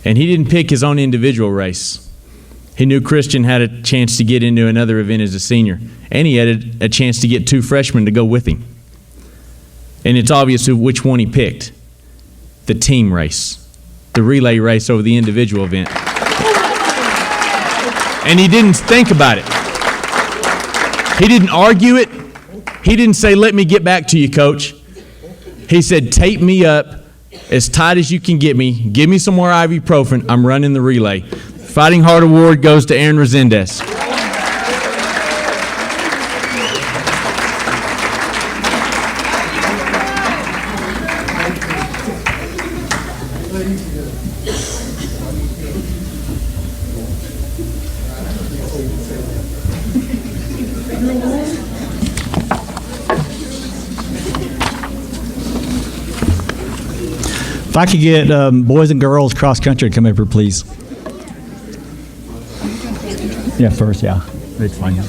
And he didn't pick his own individual race. He knew Christian had a chance to get into another event as a senior. And he had a chance to get 2 freshmen to go with him. And it's obvious which one he picked. The team race. The relay race over the individual event. And he didn't think about it. He didn't argue it. He didn't say, let me get back to you, coach. He said, tape me up as tight as you can get me. Give me some more ibuprofen. I'm running the relay. Fighting Heart Award goes to Aaron Resendez. If I could get boys and girls cross country to come over, please. Yeah, first, yeah. It's fine, yeah.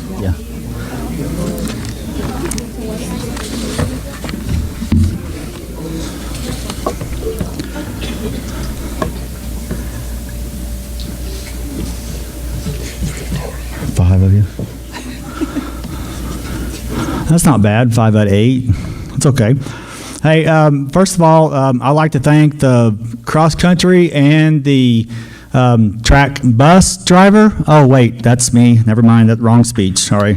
Five of you. That's not bad, 5 out of 8. It's okay. Hey, first of all, I'd like to thank the cross country and the track bus driver. Oh, wait, that's me. Never mind, that wrong speech. Sorry.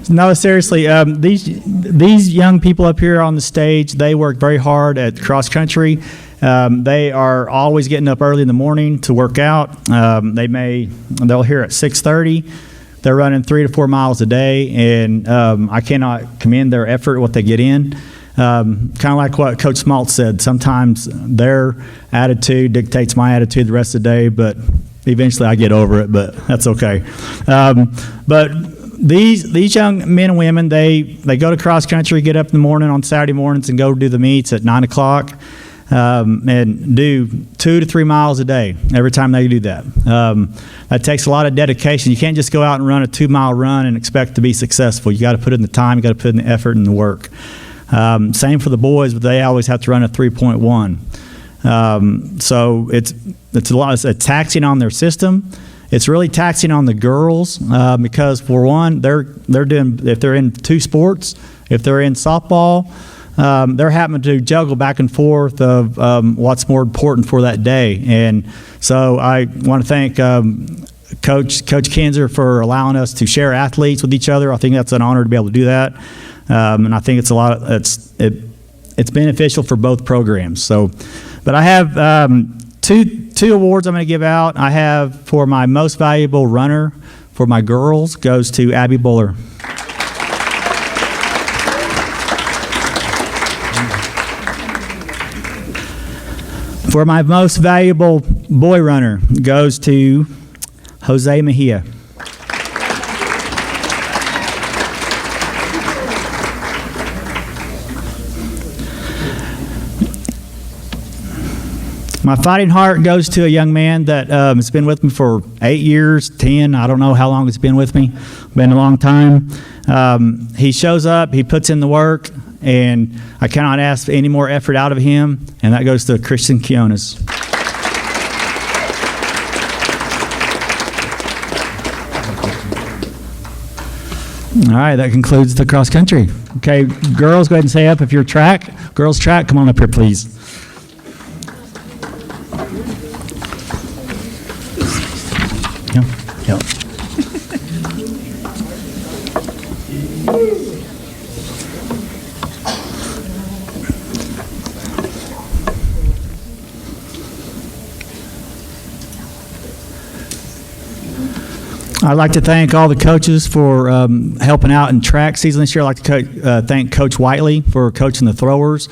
No, seriously, these young people up here on the stage, they work very hard at cross country. They are always getting up early in the morning to work out. They'll hear at 6:30. They're running 3 to 4 miles a day, and I cannot commend their effort, what they get in. Kind of like what Coach Smalt said, sometimes their attitude dictates my attitude the rest of the day, but eventually I get over it, but that's okay. But these young men and women, they go to cross country, get up in the morning on Saturday mornings and go do the meets at 9 o'clock. And do 2 to 3 miles a day every time they do that. That takes a lot of dedication. You can't just go out and run a 2-mile run and expect to be successful. You got to put in the time, you got to put in the effort and the work. Same for the boys, but they always have to run a 3.1. So it's a lot. It's taxing on their system. It's really taxing on the girls because for one, they're doing, if they're in 2 sports, if they're in softball, they're having to juggle back and forth of what's more important for that day. And so I want to thank Coach Kinzer for allowing us to share athletes with each other. I think that's an honor to be able to do that, and I think it's beneficial for both programs. So, but I have two awards I'm going to give out. I have for my most valuable runner for my girls goes to Abby Buller. For my most valuable boy runner goes to Jose Mejia. My fighting heart goes to a young man that has been with me for 8 years, 10. I don't know how long it's been with me. Been a long time. He shows up, he puts in the work, and I cannot ask for any more effort out of him, and that goes to Christian Quiones. All right, that concludes the cross country. Okay, girls, go ahead and stay up. If you're track, girls track, come on up here, please. Yep. I'd like to thank all the coaches for helping out in track season this year. I'd like to thank Coach Whiteley for coaching the throwers.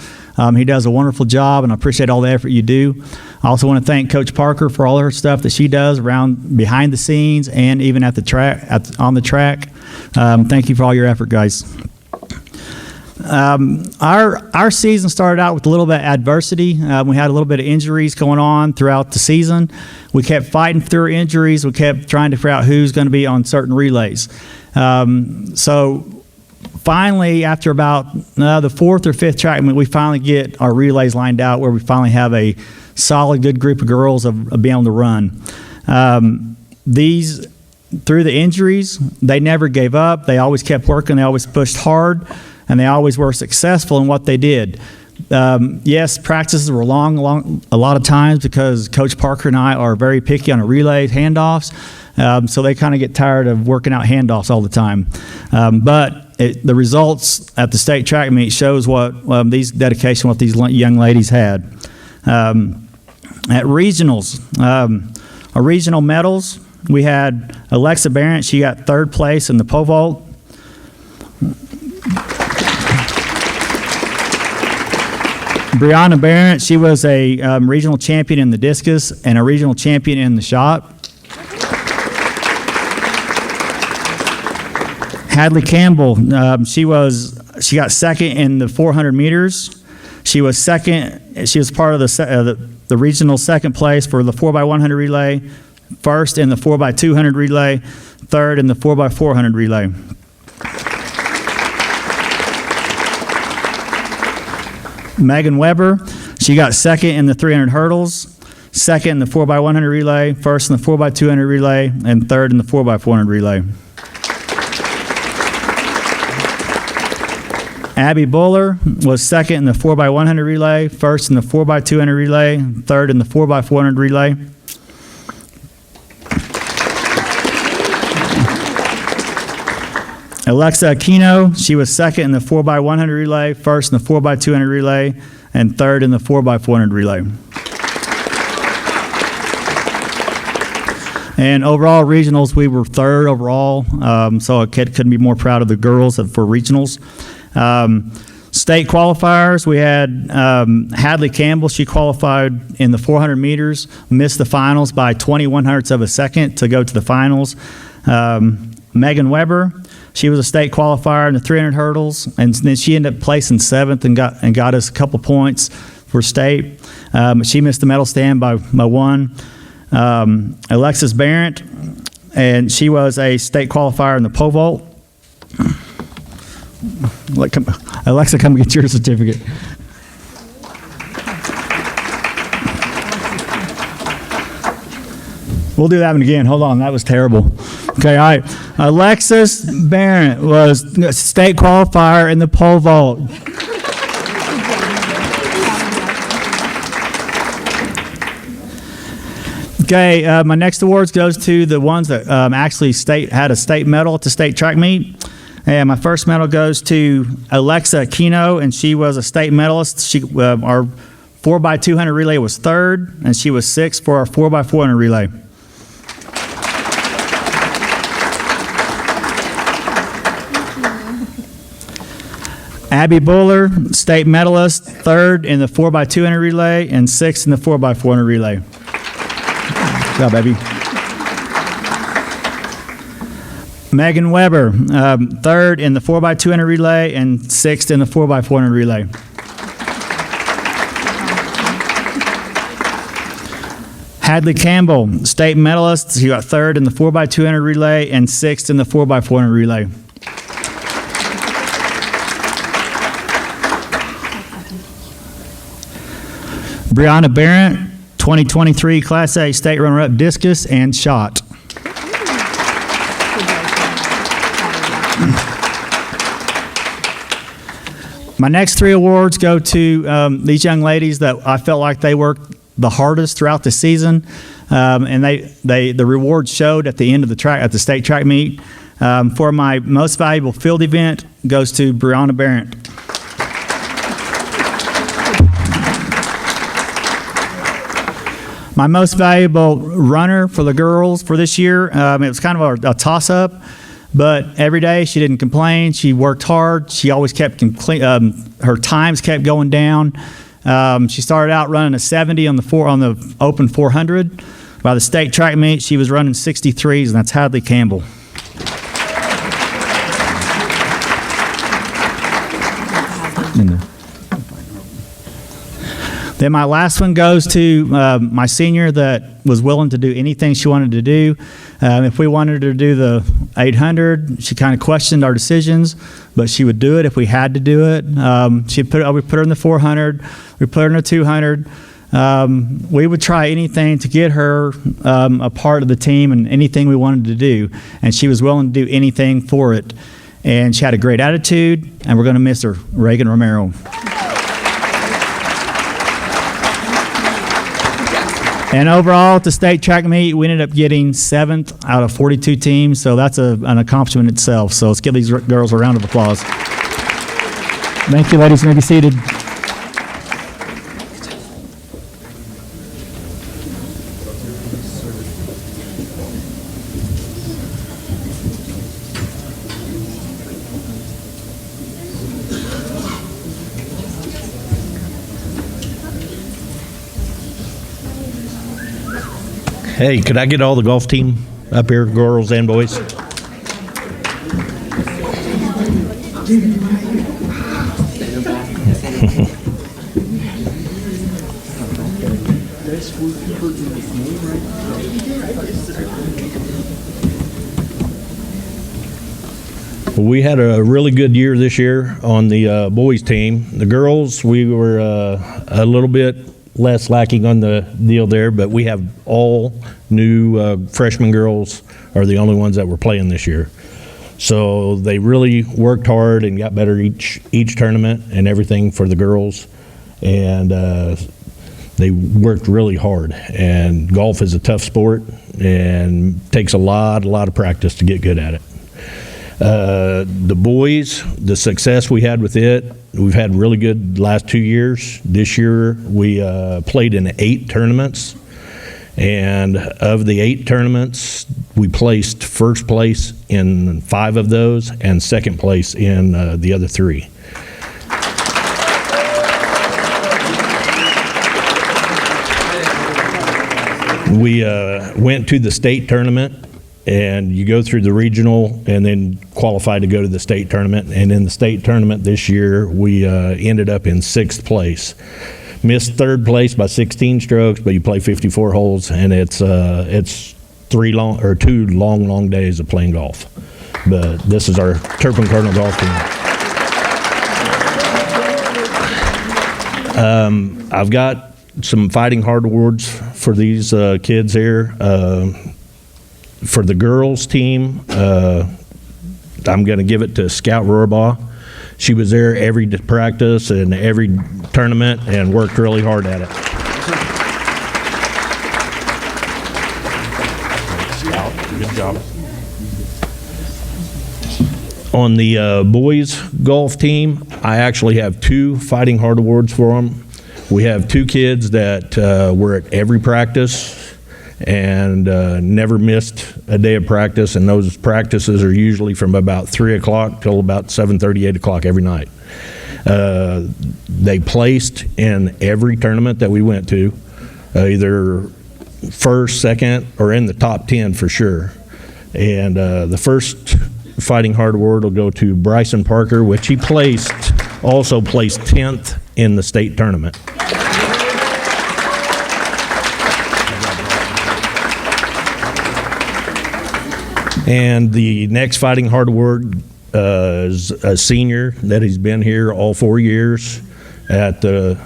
He does a wonderful job, and I appreciate all the effort you do. I also want to thank Coach Parker for all her stuff that she does around behind the scenes and even at the track, on the track. Thank you for all your effort, guys. Our season started out with a little bit of adversity. We had a little bit of injuries going on throughout the season. We kept fighting through our injuries. We kept trying to figure out who's going to be on certain relays. So finally, after about the fourth or fifth track meet, we finally get our relays lined out where we finally have a solid, good group of girls of being able to run. Through the injuries, they never gave up. They always kept working. They always pushed hard, and they always were successful in what they did. Yes, practices were long a lot of times because Coach Parker and I are very picky on a relay handoffs, so they kind of get tired of working out handoffs all the time. But the results at the state track meet shows what these young ladies had. At regionals, our regional medals, we had Alexa Barrett. She got third place in the pole vault. Brianna Barrett, she was a regional champion in the discus and a regional champion in the shot. Hadley Campbell, she got second in the 400 meters. She was second. She was part of the regional second place for the 4x100 relay, first in the 4x200 relay, third in the 4x400 relay. Megan Weber, she got second in the 300 hurdles, second in the 4x100 relay, first in the 4x200 relay, and third in the 4x400 relay. Abby Buller was second in the 4x100 relay, first in the 4x200 relay, third in the 4x400 relay. Alexa Aquino, she was second in the 4x100 relay, first in the 4x200 relay, and third in the 4x400 relay. And overall regionals, we were third overall, so I couldn't be more proud of the girls for regionals. State qualifiers, we had Hadley Campbell. She qualified in the 400 meters, missed the finals by 20/100ths of a second to go to the finals. Megan Weber, she was a state qualifier in the 300 hurdles, and then she ended up placing seventh and got us a couple points for state. She missed the medal stand by one. Alexis Barrett, and she was a state qualifier in the pole vault. Alexa, come get your certificate. We'll do that one again. Hold on, that was terrible. Okay, all right. Alexis Barrett was a state qualifier in the pole vault. Okay, my next awards goes to the ones that actually had a state medal at the state track meet. And my first medal goes to Alexa Aquino, and she was a state medalist. Our 4x200 relay was third, and she was sixth for our 4x400 relay. Abby Buller, state medalist, third in the 4x200 relay and sixth in the 4x400 relay. Good job, Abby. Megan Weber, third in the 4x200 relay and sixth in the 4x400 relay. Hadley Campbell, state medalist. She got third in the 4x200 relay and sixth in the 4x400 relay. Brianna Barrett, 2023 Class A state runner-up discus and shot. My next three awards go to these young ladies that I felt like they worked the hardest throughout the season, and the rewards showed at the end of the track at the state track meet. For my most valuable field event goes to Brianna Barrett. My most valuable runner for the girls for this year, it was kind of a toss-up, but every day she didn't complain. She worked hard. She always kept her times kept going down. She started out running a 70 on the open 400. By the state track meet, she was running 63s, and that's Hadley Campbell. Then my last one goes to my senior that was willing to do anything she wanted to do. If we wanted her to do the 800, she kind of questioned our decisions, but she would do it if we had to do it. We put her in the 400, we put her in the 200. We would try anything to get her a part of the team and anything we wanted to do, and she was willing to do anything for it. And she had a great attitude, and we're going to miss her, Reagan Romero. And overall, at the state track meet, we ended up getting 7th out of 42 teams, so that's an accomplishment itself. So let's give these girls a round of applause. Thank you, ladies. You may be seated. Hey, could I get all the golf team up here, girls and boys? We had a really good year this year on the boys team. The girls, we were a little bit less lacking on the deal there, but we have all new freshman girls are the only ones that were playing this year. So they really worked hard and got better each tournament and everything for the girls, and they worked really hard. And golf is a tough sport and takes a lot of practice to get good at it. The boys, the success we had with it, we've had really good last 2 years. This year we played in 8 tournaments, and of the 8 tournaments, we placed first place in 5 of those and second place in the other 3. We went to the state tournament, and you go through the regional and then qualify to go to the state tournament. And in the state tournament this year, we ended up in 6th place. Missed 3rd place by 16 strokes, but you play 54 holes, and it's 2 long days of playing golf. But this is our Turpin Cardinal golf team. I've got some Fighting Hard awards for these kids here. For the girls team, I'm going to give it to Scout Rohrbaugh. She was there every practice and every tournament and worked really hard at it. Good job. On the boys golf team, I actually have 2 Fighting Heart Awards for them. We have 2 kids that were at every practice and never missed a day of practice, and those practices are usually from about 3 o'clock till about 7:30, 8 o'clock every night. They placed in every tournament that we went to, either first, second, or in the top 10 for sure. And the first Fighting Heart Award will go to Bryson Parker, which he also placed 10th in the state tournament. And the next Fighting Heart Award is a senior that has been here all 4 years at the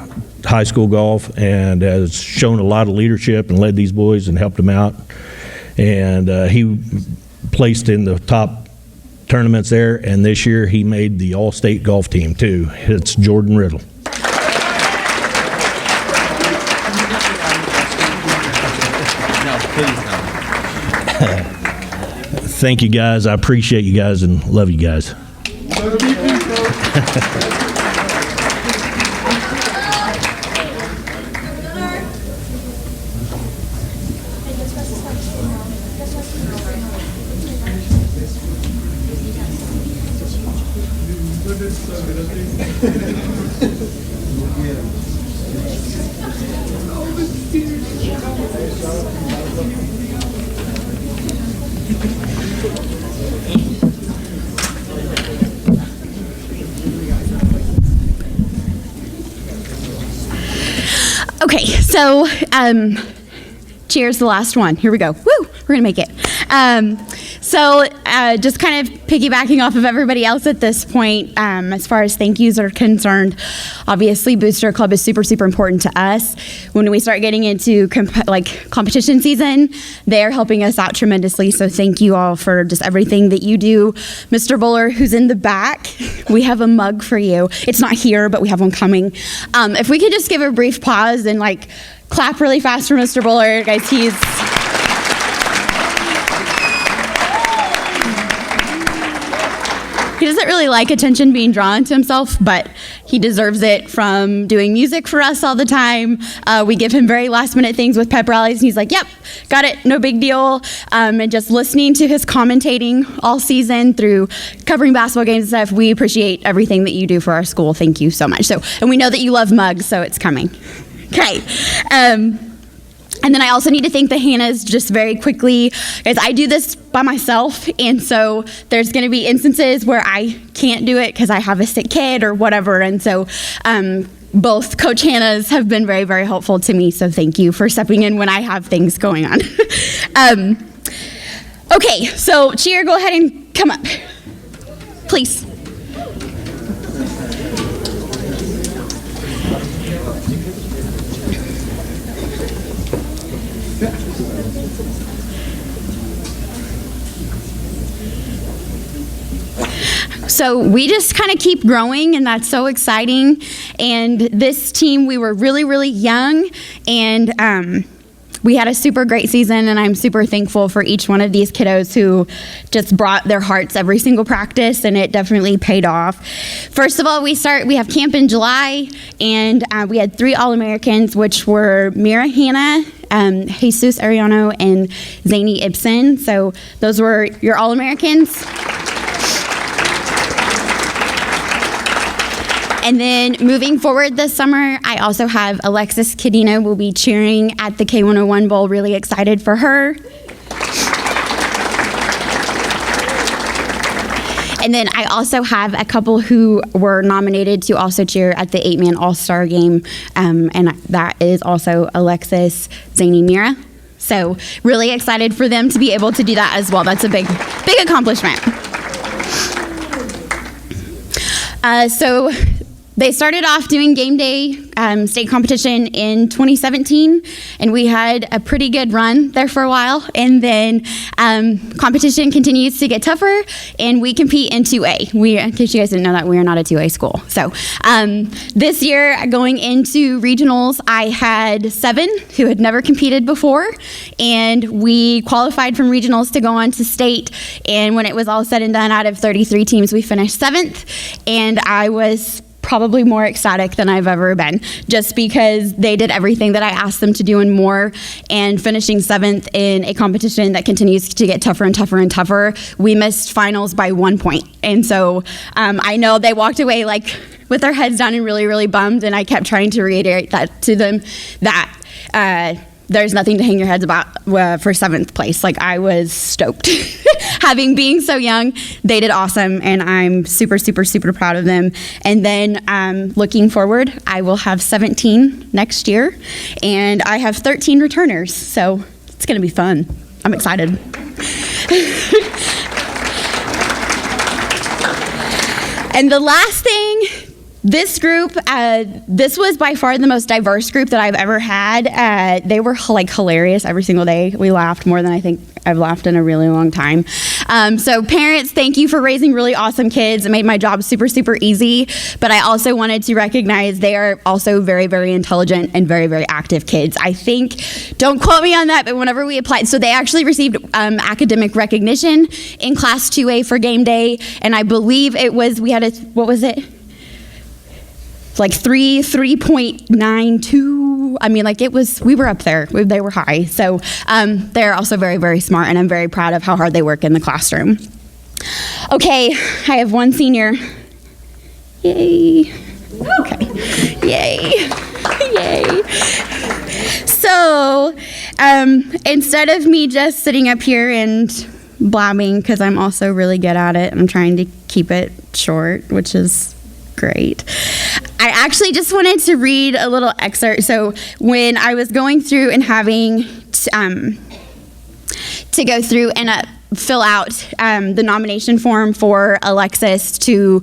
high school golf and has shown a lot of leadership and led these boys and helped them out. And he placed in the top tournaments there, and this year he made the all-state golf team too. It's Jordan Riddle. Thank you guys. I appreciate you guys and love you guys. Okay, so cheers, the last one. Here we go. Woo, we're gonna make it. So just kind of piggybacking off of everybody else at this point, as far as thank yous are concerned, obviously Booster Club is super, super important to us. When we start getting into competition season, they're helping us out tremendously. So thank you all for just everything that you do. Mr. Buller, who's in the back, we have a mug for you. It's not here, but we have one coming. If we could just give a brief pause and clap really fast for Mr. Buller, guys, he doesn't really like attention being drawn to himself, but he deserves it from doing music for us all the time. We give him very last minute things with pep rallies, and he's like, yep, got it, no big deal. And just listening to his commentating all season through covering basketball games and stuff, we appreciate everything that you do for our school. Thank you so much. And we know that you love mugs, so it's coming. Okay. And then I also need to thank the Hannahs just very quickly. Guys, I do this by myself, and so there's going to be instances where I can't do it because I have a sick kid or whatever. And so both Coach Hannahs have been very, very helpful to me, so thank you for stepping in when I have things going on. Okay, so Cheer, go ahead and come up, please. So we just kind of keep growing, and that's so exciting. And this team, we were really, really young, and we had a super great season, and I'm super thankful for each one of these kiddos who just brought their hearts every single practice, and it definitely paid off. First of all, we have camp in July, and we had 3 All-Americans, which were Mira Hanna, Jesus Ariano, and Zany Ibsen. So those were your All-Americans. And then moving forward this summer, I also have Alexis Cadino will be cheering at the K101 Bowl. Really excited for her. And then I also have a couple who were nominated to also cheer at the 8-man All-Star game, and that is also Alexis, Zany, Mira. So really excited for them to be able to do that as well. That's a big, big accomplishment. So they started off doing game day state competition in 2017, and we had a pretty good run there for a while. And then competition continues to get tougher, and we compete in 2A. In case you guys didn't know that, we are not a 2A school. So this year, going into regionals, I had 7 who had never competed before, and we qualified from regionals to go on to state. And when it was all said and done, out of 33 teams, we finished 7th, and I was probably more ecstatic than I've ever been, just because they did everything that I asked them to do and more. And finishing 7th in a competition that continues to get tougher and tougher and tougher, we missed finals by 1 point. And so I know they walked away like with their heads down and really, really bummed. And I kept trying to reiterate that to them, that there's nothing to hang your heads about for 7th place. Like, I was stoked. Being so young, they did awesome, and I'm super, super, super proud of them. And then looking forward, I will have 17 next year, and I have 13 returners, so it's going to be fun. I'm excited. And the last thing, this group, this was by far the most diverse group that I've ever had. They were like hilarious every single day. We laughed more than I think I've laughed in a really long time. So parents, thank you for raising really awesome kids. It made my job super, super easy. But I also wanted to recognize they are also very, very intelligent and very, very active kids. I think, don't quote me on that, but whenever we applied, so they actually received academic recognition in Class 2A for game day. And I believe it was, we had a, what was it? Like 3.92. I mean, like, it was, we were up there. They were high. So they're also very, very smart, and I'm very proud of how hard they work in the classroom. Okay, I have one senior. Yay. Okay. Yay. Yay. So instead of me just sitting up here and blabbing, because I'm also really good at it, I'm trying to keep it short, which is great. I actually just wanted to read a little excerpt. So when I was going through and having to go through and fill out the nomination form for Alexis to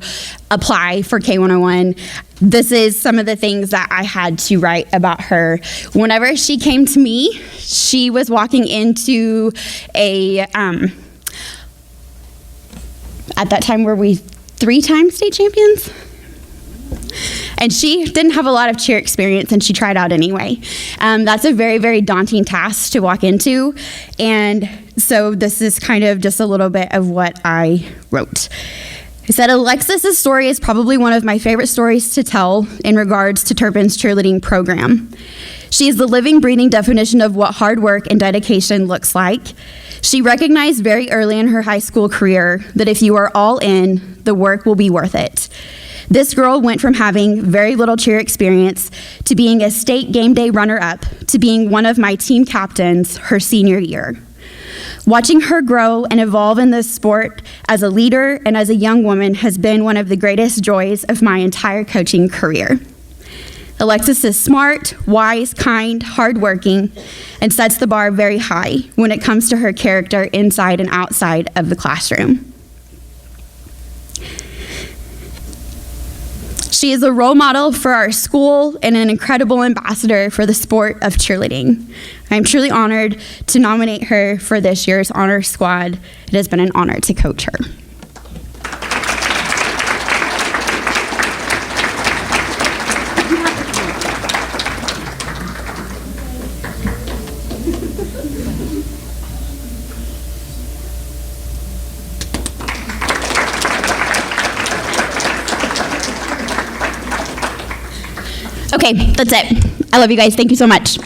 apply for K101, this is some of the things that I had to write about her. Whenever she came to me, she was walking into a, at that time, were we 3-time state champions? And she didn't have a lot of cheer experience, and she tried out anyway. That's a very, very daunting task to walk into. And so this is kind of just a little bit of what I wrote. I said, Alexis's story is probably one of my favorite stories to tell in regards to Turpin's cheerleading program. She is the living, breathing definition of what hard work and dedication looks like. She recognized very early in her high school career that if you are all in, the work will be worth it. This girl went from having very little cheer experience to being a state game day runner-up to being one of my team captains her senior year. Watching her grow and evolve in this sport as a leader and as a young woman has been one of the greatest joys of my entire coaching career. Alexis is smart, wise, kind, hardworking, and sets the bar very high when it comes to her character inside and outside of the classroom. She is a role model for our school and an incredible ambassador for the sport of cheerleading. I am truly honored to nominate her for this year's honor squad. It has been an honor to coach her. Okay, that's it. I love you guys. Thank you so much.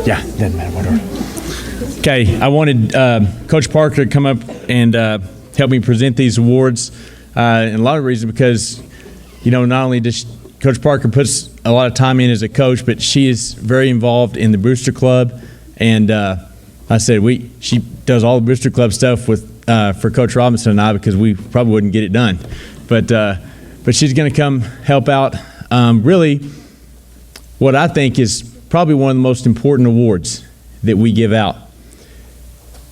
Yeah, doesn't matter what order. Okay, I wanted Coach Parker to come up and help me present these awards. And a lot of reasons because, you know, not only does Coach Parker puts a lot of time in as a coach, but she is very involved in the Booster Club. And I said she does all the Booster Club stuff with for Coach Robinson and I, because we probably wouldn't get it done. But she's going to come help out. Really, what I think is probably one of the most important awards that we give out.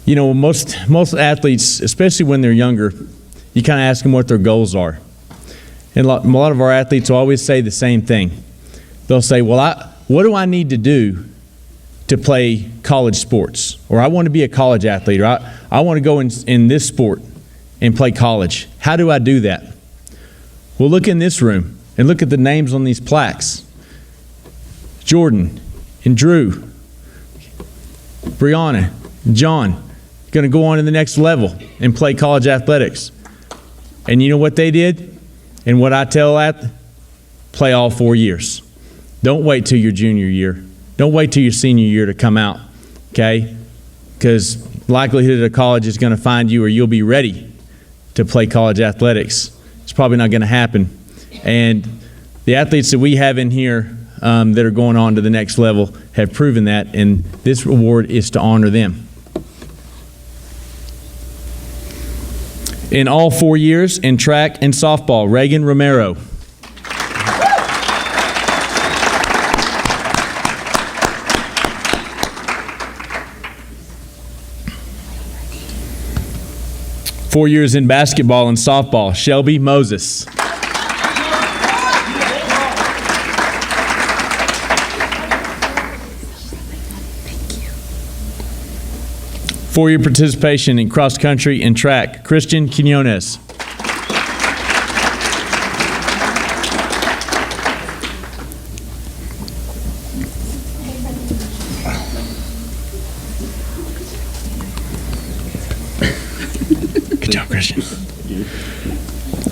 You know, most athletes, especially when they're younger, you kind of ask them what their goals are. And a lot of our athletes will always say the same thing. They'll say, well, what do I need to do to play college sports? Or I want to be a college athlete, or I want to go in this sport and play college. How do I do that? Well, look in this room and look at the names on these plaques. Jordan and Drew, Brianna, John, going to go on to the next level and play college athletics. And you know what they did? And what I tell athletes, play all 4 years. Don't wait till your junior year. Don't wait till your senior year to come out, okay? Because likelihood of college is going to find you, or you'll be ready to play college athletics. It's probably not going to happen. And the athletes that we have in here that are going on to the next level have proven that, and this award is to honor them. In all 4 years in track and softball, Reagan Romero. Four years in basketball and softball, Shelby Moses. Four-year participation in cross country and track, Christian Quinones. Good job, Christian.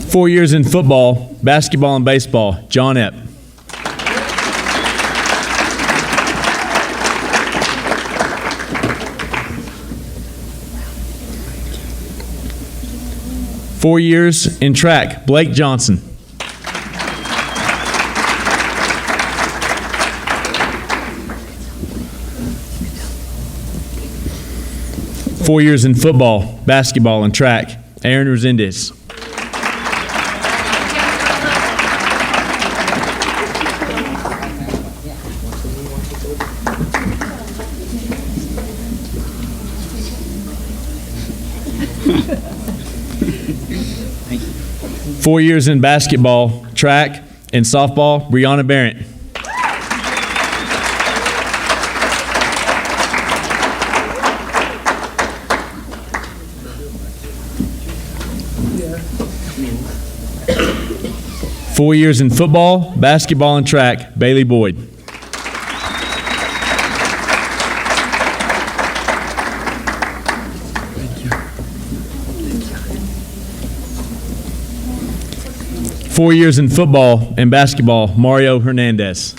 4 years in football, basketball, and baseball, John Epp. Four years in track, Blake Johnson. Four years in football, basketball, and track, Aaron Resendez. Four years in basketball, track, and softball, Brianna Barrett. Four years in football, basketball, and track, Bailey Boyd. Four years in football and basketball, Mario Hernandez.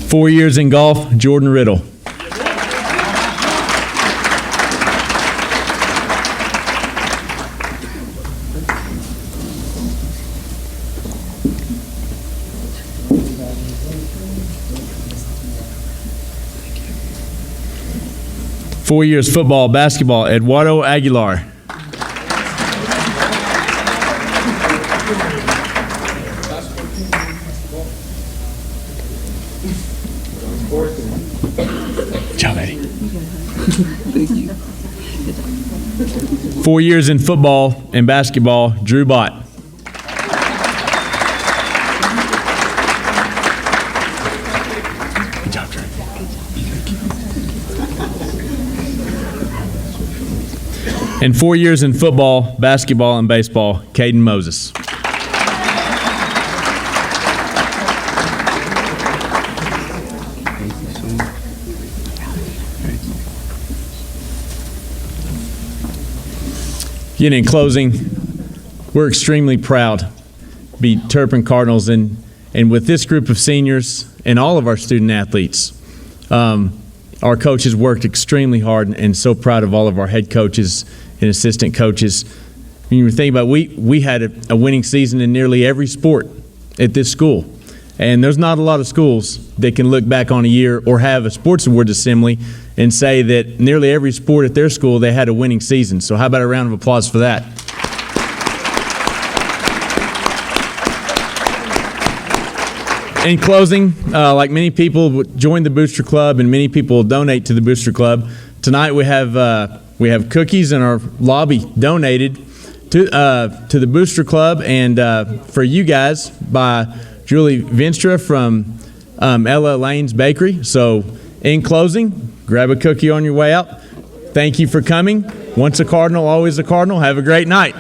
Four years in golf, Jordan Riddle. 4 years football, basketball, Eduardo Aguilar. Good job, Eddie. 4 years in football and basketball, Drew Bott. Good job, Drew. And 4 years in football, basketball, and baseball, Caden Moses. In closing, we're extremely proud to be Turpin Cardinals, and And with this group of seniors and all of our student athletes, our coaches worked extremely hard, and so proud of all of our head coaches and assistant coaches. When you think about it, we had a winning season in nearly every sport at this school. And there's not a lot of schools that can look back on a year or have a sports awards assembly and say that nearly every sport at their school, they had a winning season. So how about a round of applause for that? In closing, like many people join the Booster Club and many people donate to the Booster Club, tonight we have cookies in our lobby donated to the Booster Club and for you guys by Julie Vinstra from Ella Lane's Bakery. So in closing, grab a cookie on your way out. Thank you for coming. Once a Cardinal, always a Cardinal. Have a great night.